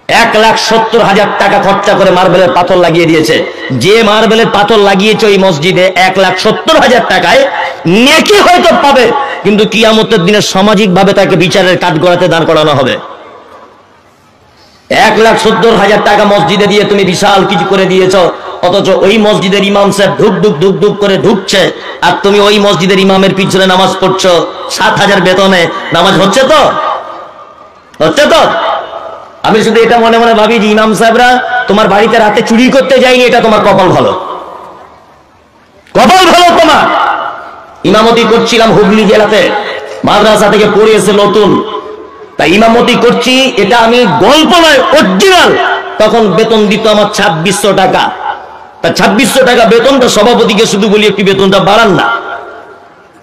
1,70,000 টাকা খরচা করে মার্বেলের পাথর লাগিয়ে দিয়েছে। যে মার্বেলের পাথর লাগিয়েছে ওই মসজিদে 1,70,000 টাকায় নেকি হয়তো পাবে, কিন্তু কিয়ামতের দিনে সামাজিক ভাবে তাকে বিচারের কাঠগড়াতে দাঁড় করানো হবে। 1,70,000 টাকা মসজিদে দিয়ে তুমি বিশাল কিছু করে দিয়েছ, অথচ ওই মসজিদের ইমাম সাহেব ধুক ধুক ধুক ধুক করে ঢুকছে, আর তুমি ওই মসজিদের ইমামের পিছনে নামাজ পড়ছো 7,000 বেতনে। নামাজ হচ্ছে তো? হচ্ছে তো? আমি শুধু এটা মনে মনে ভাবি যে ইমাম সাহেবরা তোমার বাড়িতে রাতে চুরি করতে যায়নি, এটা তোমার কপাল ভালো, কপাল ভালো তোমার। ইমামতি করছিলাম হুগলি জেলাতে, মাদ্রাসা থেকে পড়ে এসে নতুন, তাই ইমামতি করছি, এটা আমি গল্প নয় অরিজিনাল। তখন বেতন দিত আমার 2600 টাকা। তা 2600 টাকা বেতনটা সভাপতিকে শুধু বলি একটু বেতনটা বাড়ান না,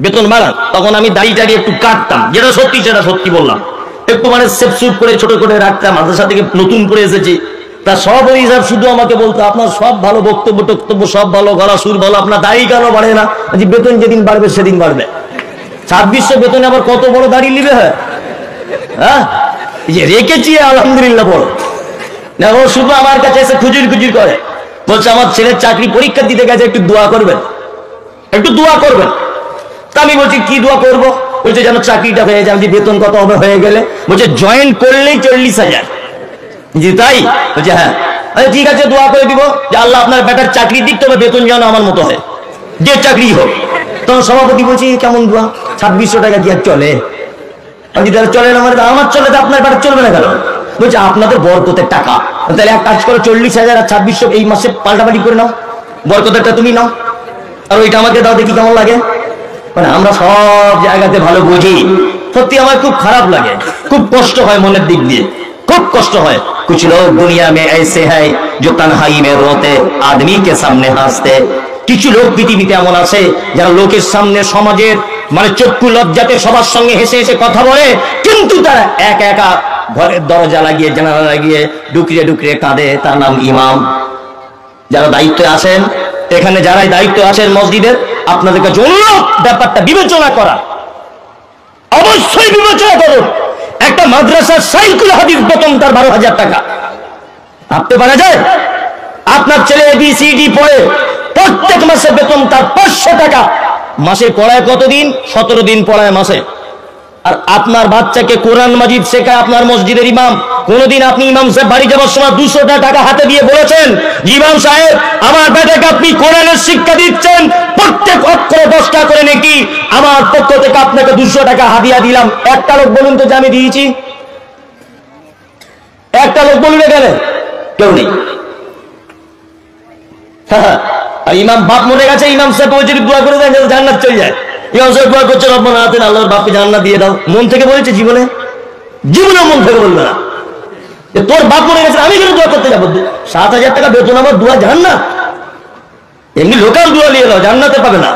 বেতন বাড়ান। তখন আমি দাড়ি একটু কাটতাম, যেটা সত্যি সেটা সত্যি বললাম, একটু মানে সেফ সুট করে ছোট করে রাখতাম, মাদ্রাসা থেকে নতুন করে এসেছি। তা সভাপতি সাহেব শুধু আমাকে বলতো আপনার সব ভালো, বক্তব্য টক্তব্য সব ভালো, গলা সুর ভালো, আপনার দাড়ি কেন বাড়ে না? বেতন যেদিন বাড়বে সেদিন বাড়বে। 2600 বেতনে আবার কত বড় দাড়ি নিবে? হ্যাঁ, যে রেখেছি আলহামদুলিল্লাহ বড় না। ও শুধু আমার কাছে এসে খুজুর খুজুর করে, বলছে আমার ছেলের চাকরি পরীক্ষা দিতে গেছে, একটু দোয়া করবেন, একটু দোয়া করবেন। তা আমি বলছি কি দোয়া করবো? বলছে যেন চাকরিটা হয়ে যায়। যে বেতন কত হবে হয়ে গেলে? বলছে জয়েন করলেই 40,000। জি তাই? বলছে হ্যাঁ। আচ্ছা ঠিক আছে, দোয়া করে দিব যে আল্লাহ আপনার বেটার চাকরি দিক, তবে বেতন যেন আমার মতো হয়, যে চাকরি হোক। তখন সভাপতি বলছি কেমন দোয়া? 2600 টাকা কি আর চলে? চলে না? মানে আমার চলে, তো আপনার বেটার চলবে না কেন? বলছে আপনাদের বরকতের টাকা, তাহলে এক কাজ করো 40,000 আর 2600 এই মাসে পাল্টাপাল্টি করে নাও, বরকতেরটা তুমি নাও আর ওইটা আমাকে দাও, দেখি কেমন লাগে। মানে আমরা সব জায়গাতে ভালো বুঝি, সত্যি আমার খুব খারাপ লাগে, খুব কষ্ট হয় মনের দিক দিয়ে, খুব কষ্ট হয়। कुछ लोग दुनिया में ऐसे हैं जो तन्हाई में रोते आदमी के सामने हंसते। কিছু লোক পৃথিবীতে এমন আছে যারা লোকের সামনে সমাজের মানে চক্ষু লজ্জাতে সবার সঙ্গে হেসে হেসে কথা বলে, কিন্তু তারা একা একা ঘরের দরজা লাগিয়ে জানালা লাগিয়ে ডুকরিয়ে ডুকরিয়ে কাঁদে। তার নাম ইমাম। যারা দায়িত্বে আছেন, এখানে যারাই দায়িত্ব আছেন মসজিদের, আপনাদেরকে জন্য ব্যাপারটা বিবেচনা করা, অবশ্যই বিবেচনা করুন। একটা মাদ্রাসার সাইকুল হাদিস বেতন তার 12,000 টাকা, ভাবতে পারা যায়? আপনার ছেলে ABCD পড়ে, প্রত্যেক মাসে বেতন তার 500 টাকা। মাসে পড়ায় কতদিন? 17 দিন পড়ায় মাসে। আর আপনার বাচ্চাকে কোরআন মাজিদ শেখায় আপনার মসজিদের ইমাম। কোনদিন আপনি ইমাম সাহেব বাড়ি যাওয়ার সময় 200 টাকা হাতে দিয়ে বলেছেন ইমাম সাহেব আমার বেটাকে আপনি কোরআনের শিক্ষা দিচ্ছেন, প্রত্যেক অক্ষরে 10 টাকা করে নাকি আমার পক্ষ থেকে আপনাকে 200 টাকা হাদিয়া দিলাম? একটা লোক বলুন তো যে আমি দিয়েছি? একটা লোক বলুন এখানে, কেউ নেই। আর ইমাম বাপ মরে গেছে, ইমাম সাহেব বলছে দোয়া করে দেন জান্নাত চলে যায়। ইমাম সাহেব দোয়া করছে রব্বানা আতিনা, আল্লাহর বাপকে জান্নাত দিয়ে দাও। মন থেকে বলেছে? জীবনে জীবনে মন থেকে বলবে না। তোর বাপ মরে গেছে, আমি কেন দোয়া করতে যাবো? 7,000 টাকা বেতন আমার, দোয়া জান্নাত? এমনি লোকাল দোয়া নিয়ে দাও, জান্নাতে পাবে না।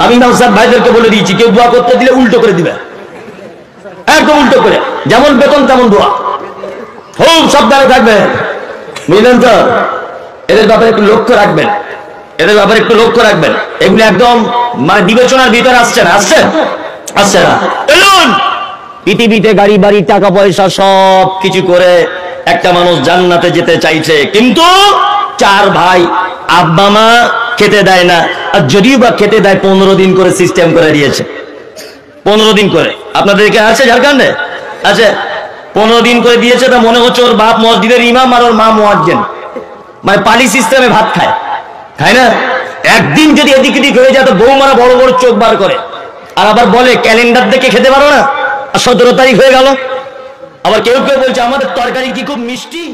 আমি ইমাম সাহেব ভাইদেরকে বলে দিয়েছি, কেউ দোয়া করতে দিলে উল্টো করে দিবে, একদম উল্টো করে, যেমন বেতন তেমন দোয়া। খুব সাবধানে থাকবে, বুঝলেন তো? এদের ব্যাপারে একটু লক্ষ্য রাখবেন, এদের ব্যাপারে একটু লক্ষ্য রাখবেন। এগুলো একদম মানে বিবেচনার ভিতরে আসছে না, আসছে আসছে না। পৃথিবীতে গাড়ি বাড়ি টাকা পয়সা সব কিছু করে একটা মানুষ জান্নাতে যেতে চাইছে, কিন্তু 4 ভাই, আব্বা মা খেতে দেয় না। আর যদিও বা খেতে দেয় 15 দিন করে সিস্টেম করে দিয়েছে, 15 দিন করে। আপনাদের এখানে আছে ঝাড়খণ্ডে? আছে। 15 দিন করে দিয়েছে। তা মনে হচ্ছে ওর বাপ মসজিদের ইমাম আর ওর মা মুয়াজ্জিন, মানে পালি সিস্টেমে ভাত খায়, খায় না? একদিন যদি এদিক এদিক হয়ে যায় তো বৌমারা বড় বড় চোখ বার করে, আর আবার বলে ক্যালেন্ডার দেখে খেতে পারো না, আর 17 তারিখ হয়ে গেল। আবার কেউ কেউ বলছে আমাদের তরকারি কি খুব মিষ্টি।